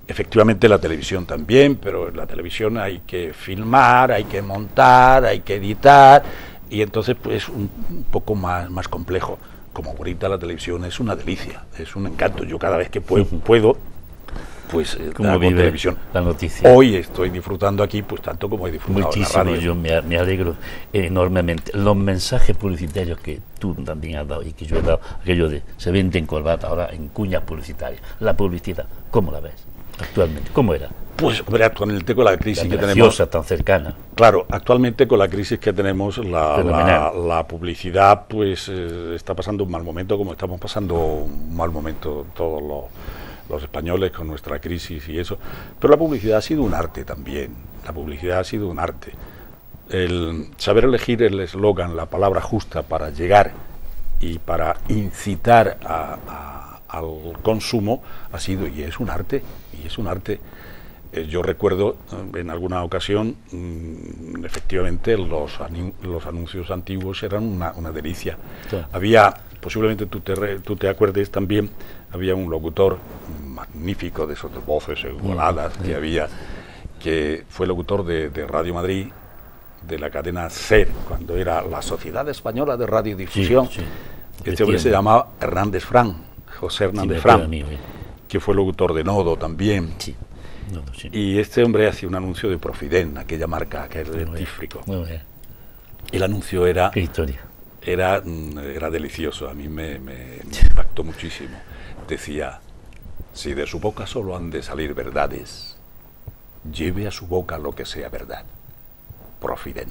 Efectivamente la televisión también, pero en la televisión hay que filmar, hay que montar, hay que editar, y entonces pues un poco más complejo. como ahorita la televisión es una delicia, es un encanto. Yo cada vez que puedo pues como hago televisión. La noticia. Hoy estoy disfrutando aquí, pues tanto como he disfrutado muchísimo, en la radio. yo me alegro enormemente. Los mensajes publicitarios que tú también has dado y que yo he dado, aquello de se vende en corbata, ahora en cuñas publicitarias. La publicidad, ¿cómo la ves actualmente? ¿Cómo era? Pues, hombre, actualmente con la crisis que tenemos... graciosa, tan cercana. Claro, actualmente con la crisis que tenemos, la publicidad pues está pasando un mal momento, como estamos pasando un mal momento todos los españoles con nuestra crisis y eso. Pero la publicidad ha sido un arte también, la publicidad ha sido un arte. El saber elegir el eslogan, la palabra justa para llegar y para incitar al consumo ha sido y es un arte, Yo recuerdo en alguna ocasión, efectivamente, los anuncios antiguos eran una delicia. Sí. Había, posiblemente tú te acuerdes también, había un locutor magnífico de esos de voces igualadas que había, que fue locutor de Radio Madrid, de la cadena SER, cuando era la Sociedad Española de Radiodifusión. Sí, sí. Este hombre se llamaba Hernández Fran, José Hernández Fran, que fue locutor de Nodo también. Sí. No, sí. Y este hombre hacía un anuncio de Profiden, aquella marca que es dentífrico. El anuncio era... ¿Qué historia? Era delicioso, a mí me impactó muchísimo. Decía, si de su boca solo han de salir verdades, lleve a su boca lo que sea verdad. Profiden.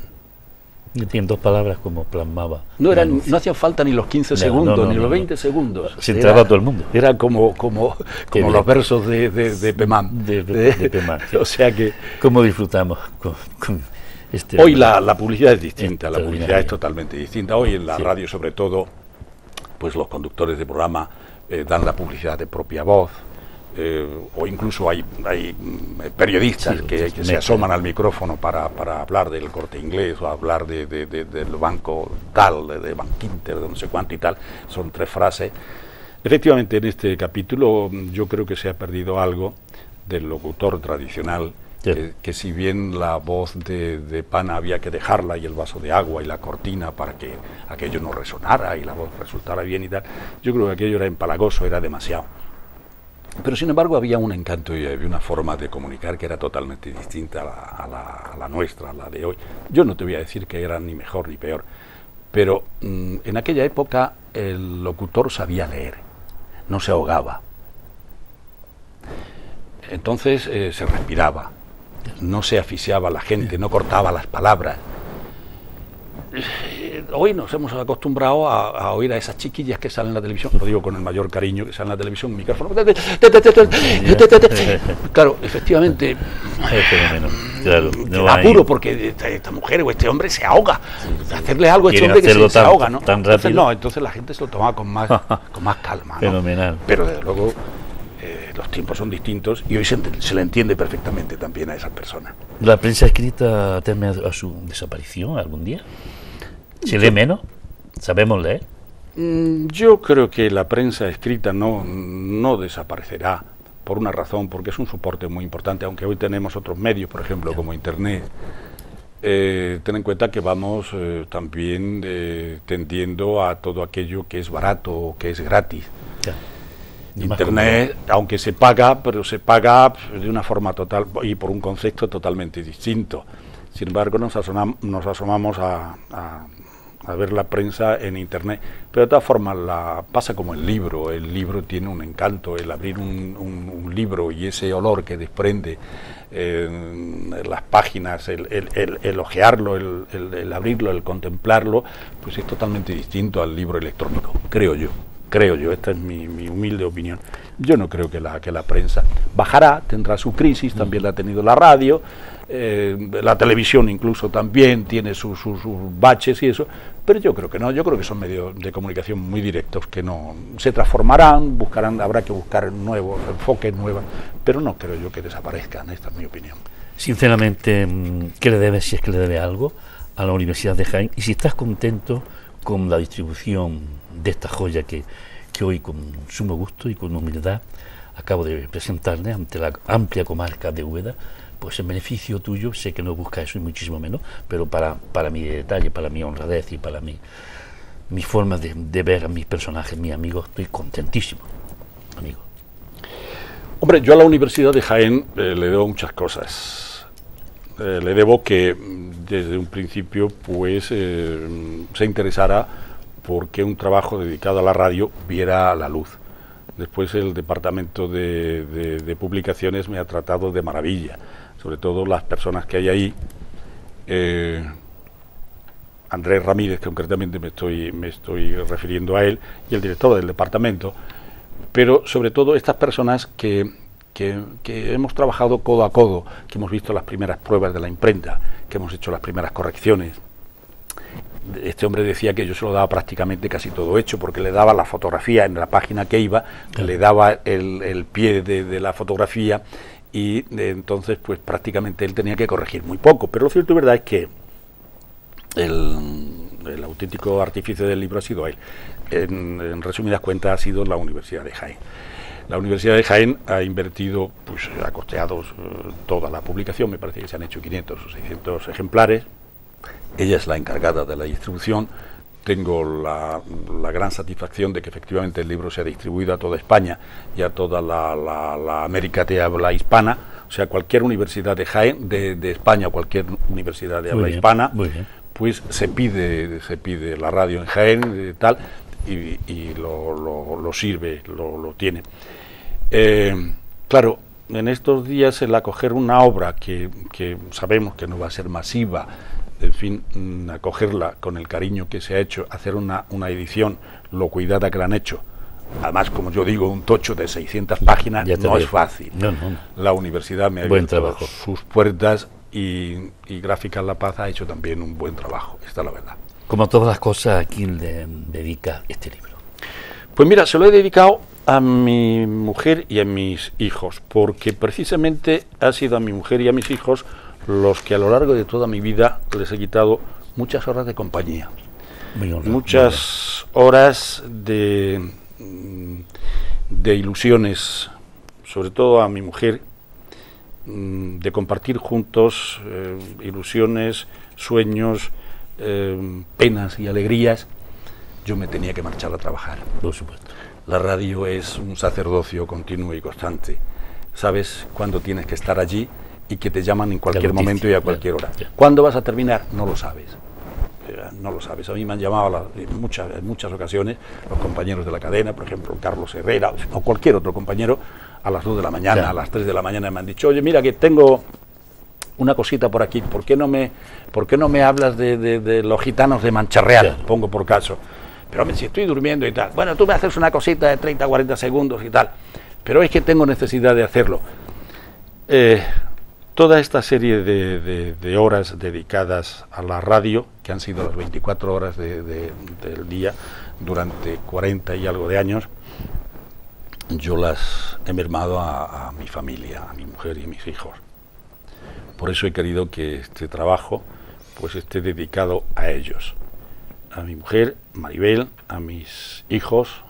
Tienen dos palabras como plasmaba. No hacían falta ni los 15 segundos, ni los 20 segundos. Se entraba todo el mundo. Era como los versos de Pemán. De Pemán. Sí. O sea que... ¿Cómo disfrutamos con este... Hoy la publicidad es distinta, la publicidad es totalmente distinta. Hoy en la radio, sobre todo, pues los conductores de programa dan la publicidad de propia voz. O incluso hay periodistas que se asoman al micrófono para hablar del Corte Inglés o hablar del banco tal, de Bankinter, de no sé cuánto y tal. Son 3 frases. Efectivamente, en este capítulo yo creo que se ha perdido algo del locutor tradicional, que si bien la voz de pana había que dejarla y el vaso de agua y la cortina para que aquello no resonara y la voz resultara bien y tal, yo creo que aquello era empalagoso, era demasiado. Pero sin embargo había un encanto y había una forma de comunicar que era totalmente distinta a la nuestra, a la de hoy. Yo no te voy a decir que era ni mejor ni peor, pero en aquella época el locutor sabía leer, no se ahogaba. Entonces se respiraba, no se asfixiaba a la gente, no cortaba las palabras. Hoy nos hemos acostumbrado a oír a esas chiquillas que salen en la televisión, lo digo con el mayor cariño, que salen en la televisión, micrófono. Claro, efectivamente, claro, no apuro porque esta mujer o este hombre se ahoga. Hacerle algo a este hombre que se ahoga, ¿no? Entonces la gente se lo tomaba con más calma, ¿no? Fenomenal. Pero desde luego los tiempos son distintos y hoy se le entiende perfectamente también a esas personas. ¿La prensa escrita teme a su desaparición algún día? ¿Se lee menos? ¿Sabemos leer? Yo creo que la prensa escrita no desaparecerá por una razón, porque es un soporte muy importante, aunque hoy tenemos otros medios, por ejemplo, como Internet. Ten en cuenta que vamos también tendiendo a todo aquello que es barato o que es gratis. Ya. Internet, aunque se paga, pero se paga de una forma total y por un concepto totalmente distinto. Sin embargo, nos asomamos a ver la prensa en Internet, pero de todas formas pasa como el libro tiene un encanto, el abrir un libro y ese olor que desprende las páginas, el ojearlo, el abrirlo, el contemplarlo, pues es totalmente distinto al libro electrónico, creo yo, esta es mi humilde opinión. Yo no creo que la prensa bajará, tendrá su crisis, también la ha tenido la radio, la televisión incluso también tiene sus baches y eso, pero yo creo que no, yo creo que son medios de comunicación muy directos que no se transformarán, habrá que buscar nuevos enfoques, nuevas, pero no creo yo que desaparezcan, esta es mi opinión. Sinceramente, ¿qué le debes, si es que le debes algo, a la Universidad de Jaén? Y si estás contento con la distribución de esta joya que hoy con sumo gusto y con humildad acabo de presentarle ante la amplia comarca de Úbeda, pues en beneficio tuyo, sé que no busca eso y muchísimo menos, pero para mi detalle, para mi honradez y para mi mi forma de ver a mis personajes, mis amigos. Estoy contentísimo, amigo. Hombre, yo a la Universidad de Jaén le debo muchas cosas. Le debo que desde un principio pues se interesara porque un trabajo dedicado a la radio viera la luz. Después el departamento de publicaciones me ha tratado de maravilla, sobre todo las personas que hay ahí. Andrés Ramírez, que concretamente me estoy refiriendo a él, y el director del departamento, pero sobre todo estas personas que hemos trabajado codo a codo, que hemos visto las primeras pruebas de la imprenta, que hemos hecho las primeras correcciones. Este hombre decía que yo se lo daba prácticamente casi todo hecho, porque le daba la fotografía en la página que iba, le daba el pie de la fotografía, y entonces pues prácticamente él tenía que corregir muy poco. Pero lo cierto y verdad es que el auténtico artífice del libro ha sido él. En resumidas cuentas, ha sido la Universidad de Jaén. La Universidad de Jaén ha invertido, pues ha costeado toda la publicación, me parece que se han hecho 500 o 600 ejemplares. Ella es la encargada de la distribución. Tengo la gran satisfacción de que efectivamente el libro se ha distribuido a toda España y a toda la América de habla hispana. O sea, cualquier universidad de Jaén, de España, cualquier universidad de habla hispana, pues se pide la radio en Jaén, tal, y lo sirve, lo tiene. Claro, en estos días el acoger una obra que sabemos que no va a ser masiva, en fin, acogerla con el cariño que se ha hecho, hacer una edición, lo cuidada que la han hecho, además, como yo digo, un tocho de 600 páginas no es fácil. No. La universidad me ha abierto sus puertas y Gráficas La Paz ha hecho también un buen trabajo, esta es la verdad. Como todas las cosas, ¿a quién le dedica este libro? Pues mira, se lo he dedicado a mi mujer y a mis hijos, porque precisamente ha sido a mi mujer y a mis hijos los que a lo largo de toda mi vida les he quitado muchas horas de compañía, muchas horas de ilusiones, sobre todo a mi mujer, de compartir juntos ilusiones, sueños, penas y alegrías. Yo me tenía que marchar a trabajar. Por supuesto. La radio es un sacerdocio continuo y constante. Sabes cuándo tienes que estar allí y que te llaman en cualquier momento y a cualquier hora. ¿Cuándo vas a terminar? No lo sabes. No lo sabes. A mí me han llamado en muchas ocasiones los compañeros de la cadena, por ejemplo Carlos Herrera o cualquier otro compañero, a las 2 de la mañana, a las 3 de la mañana me han dicho: oye, mira que tengo una cosita por aquí, ¿por qué no me hablas de los gitanos de Mancharreal? Pongo por caso. Pero hombre, si estoy durmiendo y tal, bueno, tú me haces una cosita de 30 40 segundos y tal, pero es que tengo necesidad de hacerlo. Toda esta serie de horas dedicadas a la radio, que han sido las 24 horas del día durante 40 y algo de años, yo las he mermado a mi familia, a mi mujer y a mis hijos. Por eso he querido que este trabajo pues esté dedicado a ellos, a mi mujer, Maribel, a mis hijos,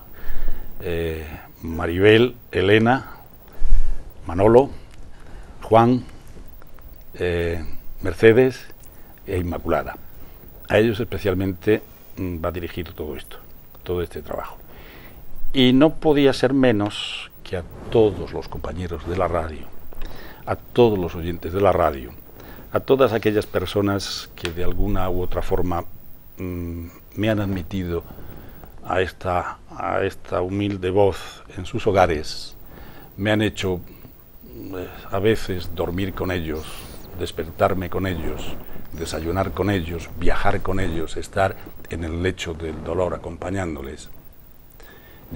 Maribel, Elena, Manolo, Juan, Mercedes e Inmaculada. A ellos especialmente va dirigido todo esto, todo este trabajo. Y no podía ser menos que a todos los compañeros de la radio, a todos los oyentes de la radio, a todas aquellas personas que de alguna u otra forma me han admitido a esta humilde voz en sus hogares, me han hecho a veces dormir con ellos, despertarme con ellos, desayunar con ellos, viajar con ellos, estar en el lecho del dolor acompañándoles,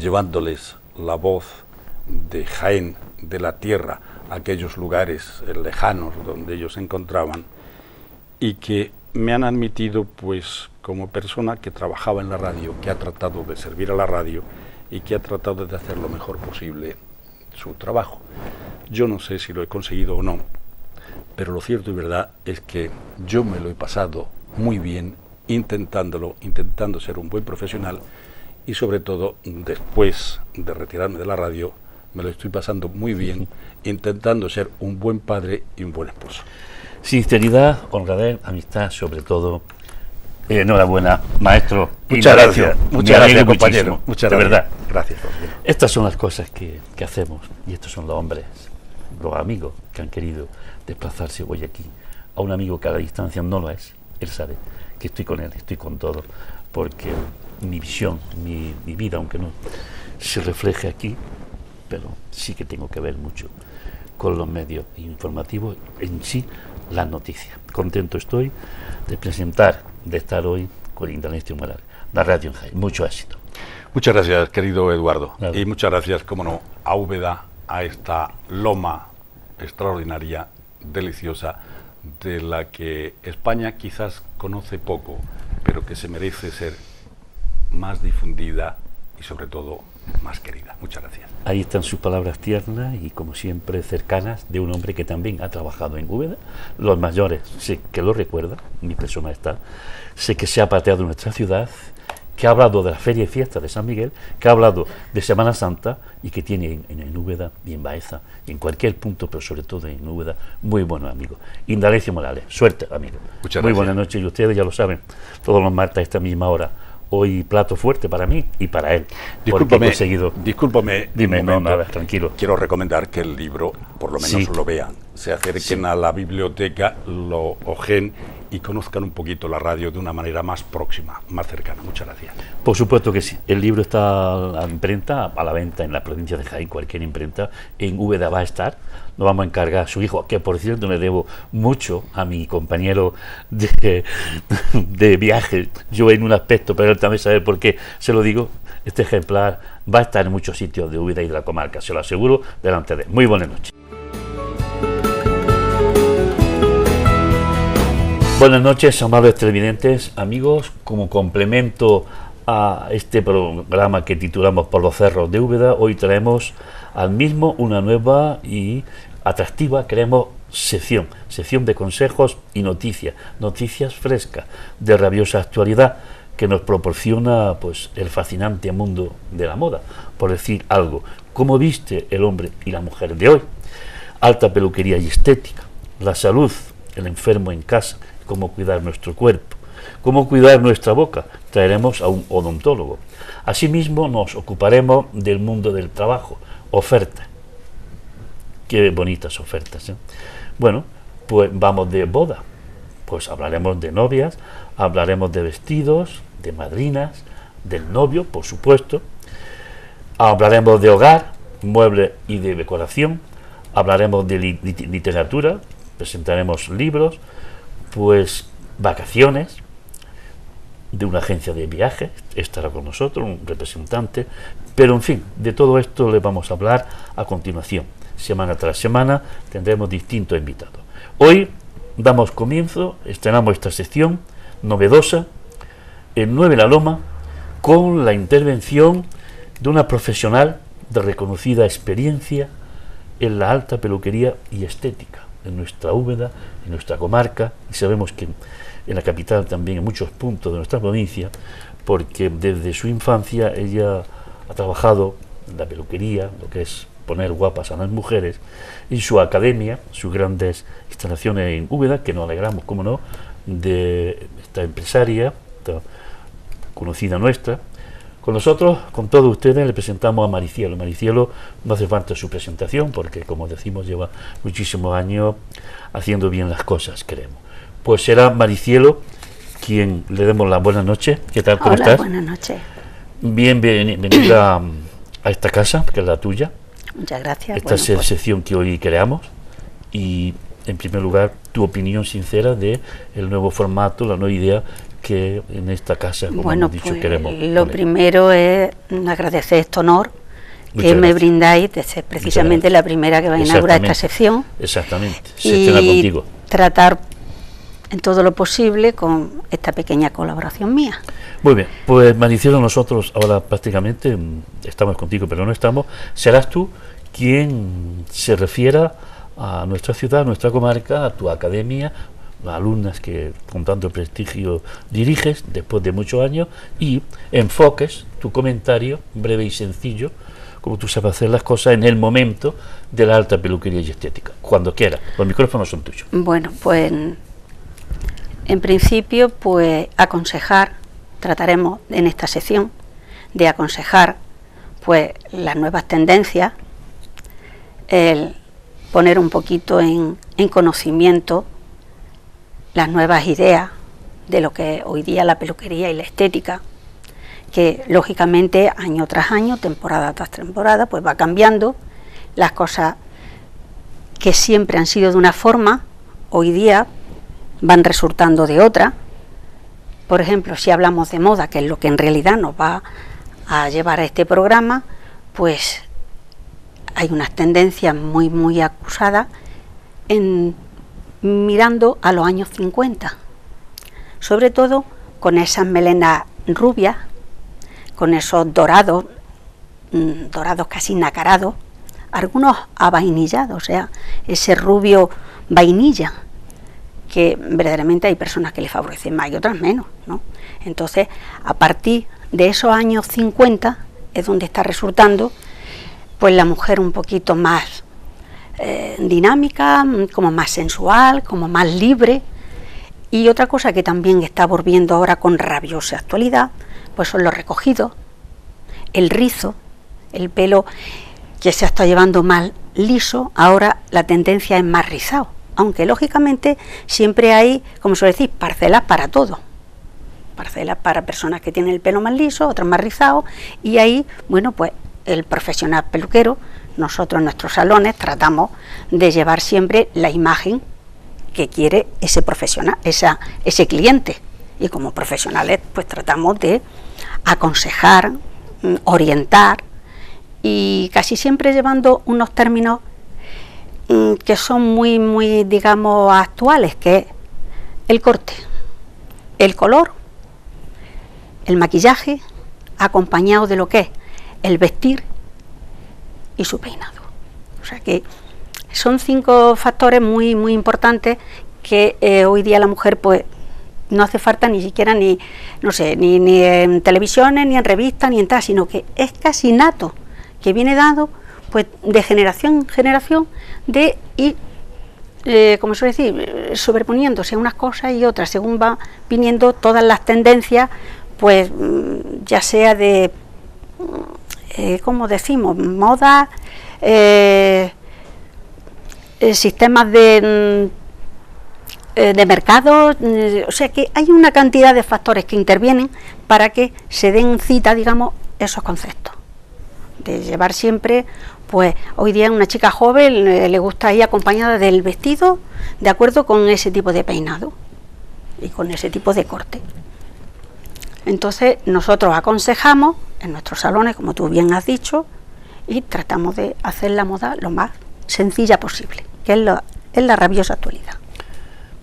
llevándoles la voz de Jaén, de la tierra, a aquellos lugares lejanos donde ellos se encontraban, y que me han admitido pues como persona que trabajaba en la radio, que ha tratado de servir a la radio y que ha tratado de hacer lo mejor posible su trabajo. Yo no sé si lo he conseguido o no, pero lo cierto y verdad es que yo me lo he pasado muy bien intentando ser un buen profesional, y sobre todo después de retirarme de la radio me lo estoy pasando muy bien intentando ser un buen padre y un buen esposo. Sinceridad, honradez, amistad, sobre todo Enhorabuena, maestro. Muchas gracias, compañero. Muchas gracias. De verdad. Gracias. Estas son las cosas que hacemos, y estos son los hombres, los amigos que han querido desplazarse hoy aquí. A un amigo que a la distancia no lo es, él sabe que estoy con él, estoy con todo, porque mi visión, mi vida, aunque no se refleje aquí, pero sí que tengo que ver mucho con los medios informativos, en sí, las noticias. Contento estoy de presentar, de estar hoy con Indalecio Morales, la radio en Jaén. Mucho éxito. Muchas gracias, querido Eduardo. Claro. Y muchas gracias, como no, a Úbeda, a esta loma extraordinaria, deliciosa, de la que España quizás conoce poco, pero que se merece ser más difundida y sobre todo más querida. Muchas gracias. Ahí están sus palabras tiernas y como siempre cercanas de un hombre que también ha trabajado en Úbeda. Los mayores sé que lo recuerdan, mi persona está, sé que se ha pateado en nuestra ciudad, que ha hablado de la feria y fiesta de San Miguel, que ha hablado de Semana Santa y que tiene en Úbeda y en Baeza y en cualquier punto, pero sobre todo en Úbeda, muy buenos amigos. Indalecio Morales, suerte, amigo. Muchas gracias. Muy buenas noches, y ustedes ya lo saben, todos los martes a esta misma hora. Hoy plato fuerte para mí y para él. Discúlpame. Dime, no, nada, tranquilo. Quiero recomendar que el libro, por lo menos lo vean, se acerquen a la biblioteca, lo ojen y conozcan un poquito la radio de una manera más próxima, más cercana. Muchas gracias. Por supuesto que sí. El libro está a la imprenta, a la venta en la provincia de Jaén, cualquier imprenta. En Úbeda va a estar. Nos vamos a encargar a su hijo, que por cierto le debo mucho a mi compañero de viaje. Yo en un aspecto, pero él también sabe por qué se lo digo. Este ejemplar va a estar en muchos sitios de Úbeda y de la comarca, se lo aseguro, delante de él. Muy buenas noches. Buenas noches, amables televidentes, amigos. Como complemento a este programa que titulamos Por los cerros de Úbeda, hoy traemos al mismo una nueva y atractiva, creemos, sección de consejos y noticias frescas, de rabiosa actualidad, que nos proporciona pues el fascinante mundo de la moda, por decir algo. ¿Cómo viste el hombre y la mujer de hoy? Alta peluquería y estética, la salud, el enfermo en casa, cómo cuidar nuestro cuerpo, cómo cuidar nuestra boca. Traeremos a un odontólogo. Asimismo nos ocuparemos del mundo del trabajo, ofertas. Qué bonitas ofertas, ¿eh? Bueno, pues vamos de boda, pues hablaremos de novias, hablaremos de vestidos, de madrinas, del novio, por supuesto, hablaremos de hogar, muebles y de decoración, hablaremos de literatura, presentaremos libros, pues vacaciones, de una agencia de viajes, estará con nosotros un representante, pero en fin, de todo esto le vamos a hablar a continuación. Semana tras semana tendremos distintos invitados. Hoy damos comienzo, estrenamos esta sección novedosa en 9 La Loma, con la intervención de una profesional de reconocida experiencia en la alta peluquería y estética, en nuestra Úbeda, en nuestra comarca, y sabemos que en la capital también, en muchos puntos de nuestra provincia, porque desde su infancia ella ha trabajado en la peluquería, lo que es poner guapas a las mujeres, y su academia, sus grandes instalaciones en Úbeda, que nos alegramos, como no, de esta empresaria, esta conocida nuestra. Con nosotros, con todos ustedes, le presentamos a Maricielo. Maricielo no hace falta su presentación, porque como decimos, lleva muchísimos años haciendo bien las cosas, creemos. Pues será Maricielo quien le demos la buenas noches. ¿Qué tal? ¿Cómo estás? Buenas noches. Bienvenida a esta casa, que es la tuya. Muchas gracias. Esta es la sección que hoy creamos. Y, en primer lugar, tu opinión sincera de el nuevo formato, la nueva idea que en esta casa, como hemos dicho, pues, queremos lo poner. Primero es agradecer este honor Muchas que me gracias. brindáis de ser precisamente la primera que va a inaugurar esta sección. Exactamente, se estrena Y contigo. tratar en todo lo posible con esta pequeña colaboración mía. Muy bien, pues Maricielo, nosotros ahora prácticamente estamos contigo, pero no estamos. Serás tú quien se refiera a nuestra ciudad, a nuestra comarca, a tu academia, las alumnas que con tanto prestigio diriges después de muchos años, y enfoques tu comentario breve y sencillo, como tú sabes hacer las cosas en el momento de la alta peluquería y estética. Cuando quieras, los micrófonos son tuyos. Bueno, pues En principio, pues aconsejar, trataremos en esta sección de aconsejar pues las nuevas tendencias, el poner un poquito en conocimiento las nuevas ideas de lo que hoy día la peluquería y la estética, que lógicamente año tras año, temporada tras temporada, pues va cambiando. Las cosas que siempre han sido de una forma, hoy día van resultando de otra. Por ejemplo, si hablamos de moda, que es lo que en realidad nos va a llevar a este programa, pues hay unas tendencias muy acusadas mirando a los años 50, sobre todo con esas melenas rubias, con esos dorados casi nacarados, algunos avainillados, o sea, ese rubio vainilla, que verdaderamente hay personas que le favorecen más y otras menos, ¿no? Entonces, a partir de esos años 50 es donde está resultando pues la mujer un poquito más dinámica, como más sensual, como más libre. Y otra cosa que también está volviendo ahora con rabiosa actualidad, pues son los recogidos, el rizo, el pelo que se está llevando más liso, ahora la tendencia es más rizado, aunque lógicamente siempre hay, como suele decir, parcelas para todo. Parcelas para personas que tienen el pelo más liso, otras más rizado, y ahí, bueno, pues el profesional peluquero, nosotros en nuestros salones tratamos de llevar siempre la imagen que quiere ese profesional, ese cliente, y como profesionales pues tratamos de aconsejar, orientar, y casi siempre llevando unos términos que son muy digamos actuales, que es el corte, el color, el maquillaje, acompañado de lo que es el vestir y su peinado. O sea que son 5 factores muy importantes que hoy día la mujer pues no hace falta ni siquiera ni en televisiones, ni en revistas, ni en tal, sino que es casi nato, que viene dado pues de generación en generación, de ir como suele decir, sobreponiéndose unas cosas y otras según va viniendo todas las tendencias, pues ya sea de como decimos, moda, sistemas de mercado, o sea que hay una cantidad de factores que intervienen para que se den cita, digamos, esos conceptos. De llevar siempre, pues hoy día una chica joven le gusta ir acompañada del vestido de acuerdo con ese tipo de peinado y con ese tipo de corte. Entonces nosotros aconsejamos en nuestros salones, como tú bien has dicho, y tratamos de hacer la moda lo más sencilla posible, que es la rabiosa actualidad.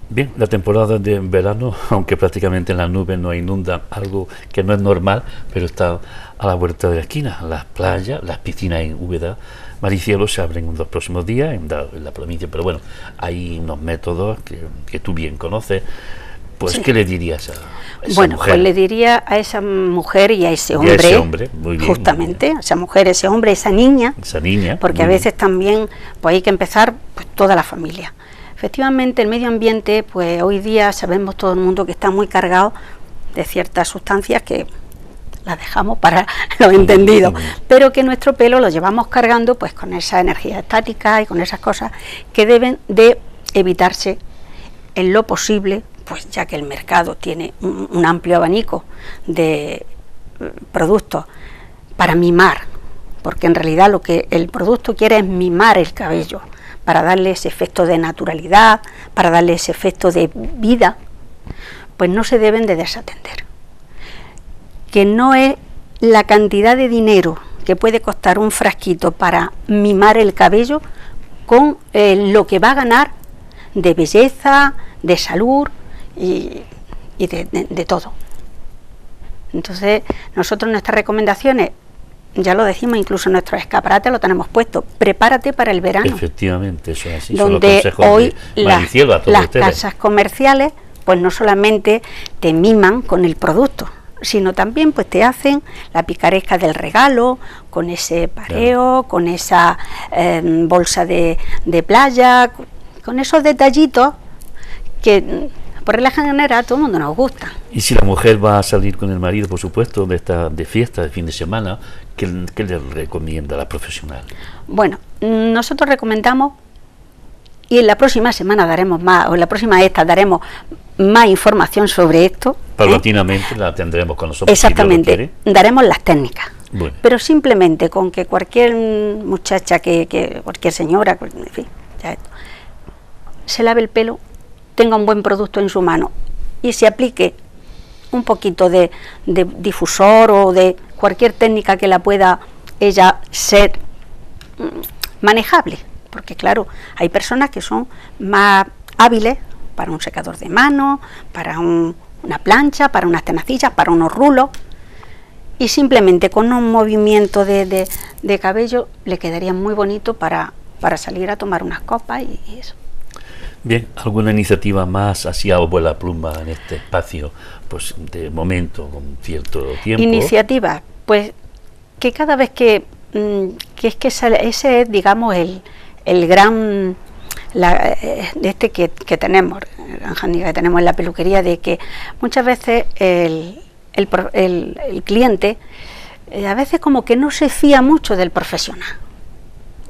Bien, la temporada de verano, aunque prácticamente en las nubes no inunda, algo que no es normal, pero está a la vuelta de la esquina. Las playas, las piscinas en Úbeda, mar y cielo se abren en los próximos días en la provincia, pero bueno, hay unos métodos que tú bien conoces. Pues, sí. ¿Qué le dirías a esa bueno, mujer? Pues le diría a esa mujer y a ese hombre, muy bien, justamente, a esa mujer, ese hombre, esa niña, porque a veces también pues hay que empezar pues toda la familia. Efectivamente, el medio ambiente, pues hoy día sabemos todo el mundo que está muy cargado de ciertas sustancias que las dejamos para los entendidos, pero que nuestro pelo lo llevamos cargando pues con esa energía estática y con esas cosas que deben de evitarse en lo posible, pues ya que el mercado tiene un amplio abanico de productos para mimar, porque en realidad lo que el producto quiere es mimar el cabello, para darle ese efecto de naturalidad, para darle ese efecto de vida, pues no se deben de desatender. Que no es la cantidad de dinero que puede costar un frasquito para mimar el cabello con lo que va a ganar de belleza, de salud y de todo. Entonces, nosotros nuestras recomendaciones, ya lo decimos, incluso en nuestros escaparates lo tenemos puesto, prepárate para el verano. Efectivamente, eso es así. Donde hoy las casas comerciales pues no solamente te miman con el producto, sino también pues te hacen la picaresca del regalo, con ese pareo, con esa bolsa de playa, con esos detallitos que Por regla general a todo el mundo nos gusta. Y si la mujer va a salir con el marido, por supuesto, de fiesta, de fin de semana, ¿qué le recomienda la profesional? Bueno, nosotros recomendamos, y en la próxima semana daremos más, o en la próxima daremos más información sobre esto. Paulatinamente la tendremos con nosotros. Exactamente, si daremos las técnicas. Bueno. Pero simplemente con que cualquier muchacha, cualquier señora, en fin, se lave el pelo, tenga un buen producto en su mano y se aplique un poquito de difusor o de cualquier técnica que la pueda ella ser manejable, porque claro, hay personas que son más hábiles para un secador de mano, para una plancha, para unas tenacillas, para unos rulos, y simplemente con un movimiento de cabello le quedaría muy bonito para salir a tomar unas copas y eso. Bien, ¿alguna iniciativa más así a vuela pluma en este espacio, pues de momento, con cierto tiempo? Iniciativa, pues que cada vez que ese es, digamos, el gran que tenemos, que tenemos en la peluquería, de que muchas veces el cliente a veces como que no se fía mucho del profesional.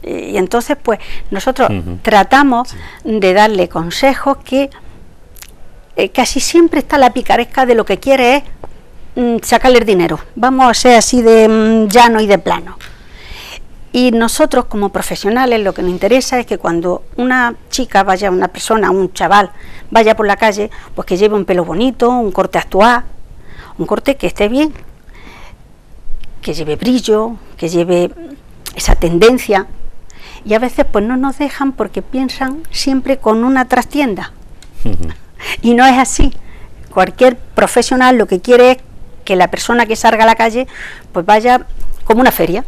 Y entonces pues nosotros tratamos de darle consejos que casi siempre está la picaresca de lo que quiere es sacarle el dinero. Vamos a ser así de llano y de plano. Y nosotros como profesionales lo que nos interesa es que cuando una chica vaya, una persona, un chaval vaya por la calle, pues que lleve un pelo bonito, un corte actual, un corte que esté bien, que lleve brillo, que lleve esa tendencia. Y a veces pues no nos dejan porque piensan siempre con una trastienda. Y no es así. Cualquier profesional lo que quiere es que la persona que salga a la calle pues vaya como una feria,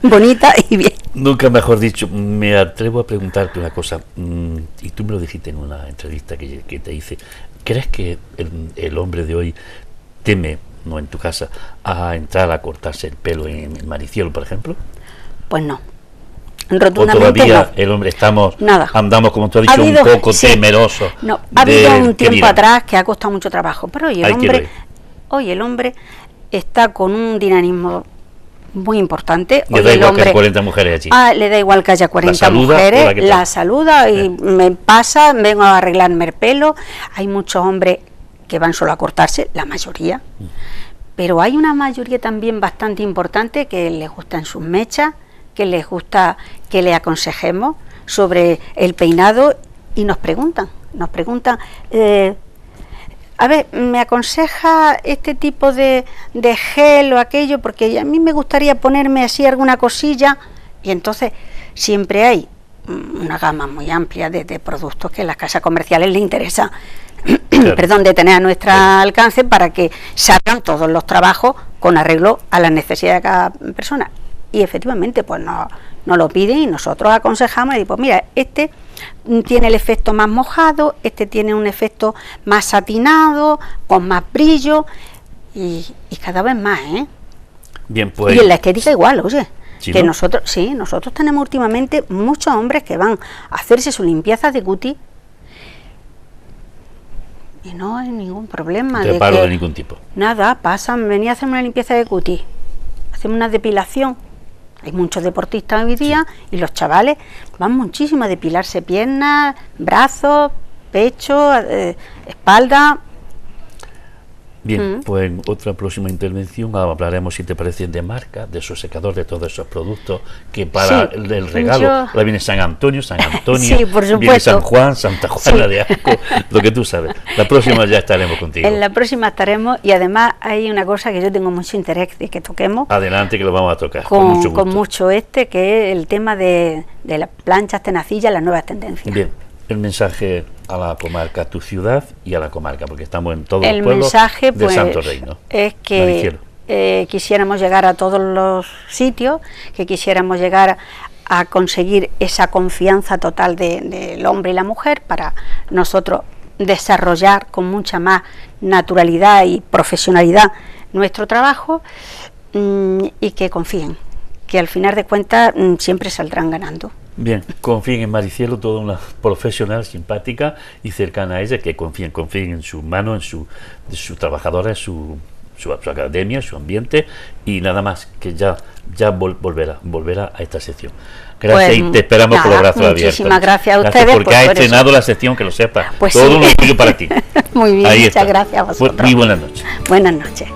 bonita y bien. Nunca mejor dicho. Me atrevo a preguntarte una cosa, y tú me lo dijiste en una entrevista que te hice. ¿Crees que el hombre de hoy teme, no en tu casa, a entrar a cortarse el pelo en Maricielo, por ejemplo? Pues no. Rotundamente o todavía no. El hombre andamos, como tú has dicho, un poco temeroso. No, ha habido un tiempo atrás que ha costado mucho trabajo, pero hoy el hombre está con un dinamismo muy importante. Le da igual que haya 40 mujeres allí. Le da igual que haya 40 mujeres, la saluda y me pasa, vengo a arreglarme el pelo. Hay muchos hombres que van solo a cortarse, la mayoría, pero hay una mayoría también bastante importante que les gustan sus mechas, que les gusta que le aconsejemos sobre el peinado y nos preguntan, a ver, ¿me aconseja este tipo de gel o aquello? Porque a mí me gustaría ponerme así alguna cosilla, y entonces siempre hay una gama muy amplia de productos que a las casas comerciales les interesa, claro. De tener a nuestro alcance para que salgan todos los trabajos con arreglo a las necesidades de cada persona. Y efectivamente pues nos lo piden y nosotros aconsejamos y pues mira, este tiene el efecto más mojado, este tiene un efecto más satinado, con más brillo y cada vez más, Bien, pues, y en la estética igual, oye, ¿sí, que no? nosotros tenemos últimamente muchos hombres que van a hacerse su limpieza de cutis y no hay ningún problema. De paro de ningún tipo. Nada, pasan, venía a hacerme una limpieza de cutis, hacemos una depilación. Hay muchos deportistas hoy día y los chavales van muchísimo a depilarse piernas, brazos, pecho, espalda. Bien, pues en otra próxima intervención hablaremos, si te parece, de marca, de su secador, de todos esos productos que para el regalo, ahora viene San Antonio, sí, por supuesto. Viene San Juan, Santa Juana de Asco, lo que tú sabes. La próxima ya estaremos contigo. En la próxima estaremos, y además hay una cosa que yo tengo mucho interés de que toquemos. Adelante, que lo vamos a tocar, con mucho gusto. Con mucho que es el tema de las planchas, tenacillas, las nuevas tendencias. Bien, el mensaje a la comarca, a tu ciudad y a la comarca, porque estamos en todos los pueblos mensaje, de Santo Reino. Es que quisiéramos llegar a todos los sitios, que quisiéramos llegar a conseguir esa confianza total del hombre y la mujer para nosotros desarrollar con mucha más naturalidad y profesionalidad nuestro trabajo, y que confíen, que al final de cuentas siempre saldrán ganando. Bien, confíen en Maricielo, toda una profesional simpática y cercana a ella, que confíen en su mano, en su trabajadora, en su academia, su ambiente, y nada más, que ya volverá a esta sección. Gracias, Pues, y te esperamos con los brazos abiertos. Muchísimas gracias a ustedes. Porque has estrenado la sección, que lo sepas. Pues todo sí. lo tuyo para ti. Muy bien, Ahí muchas está. gracias a vosotros. Muy buenas noches. Buenas noches.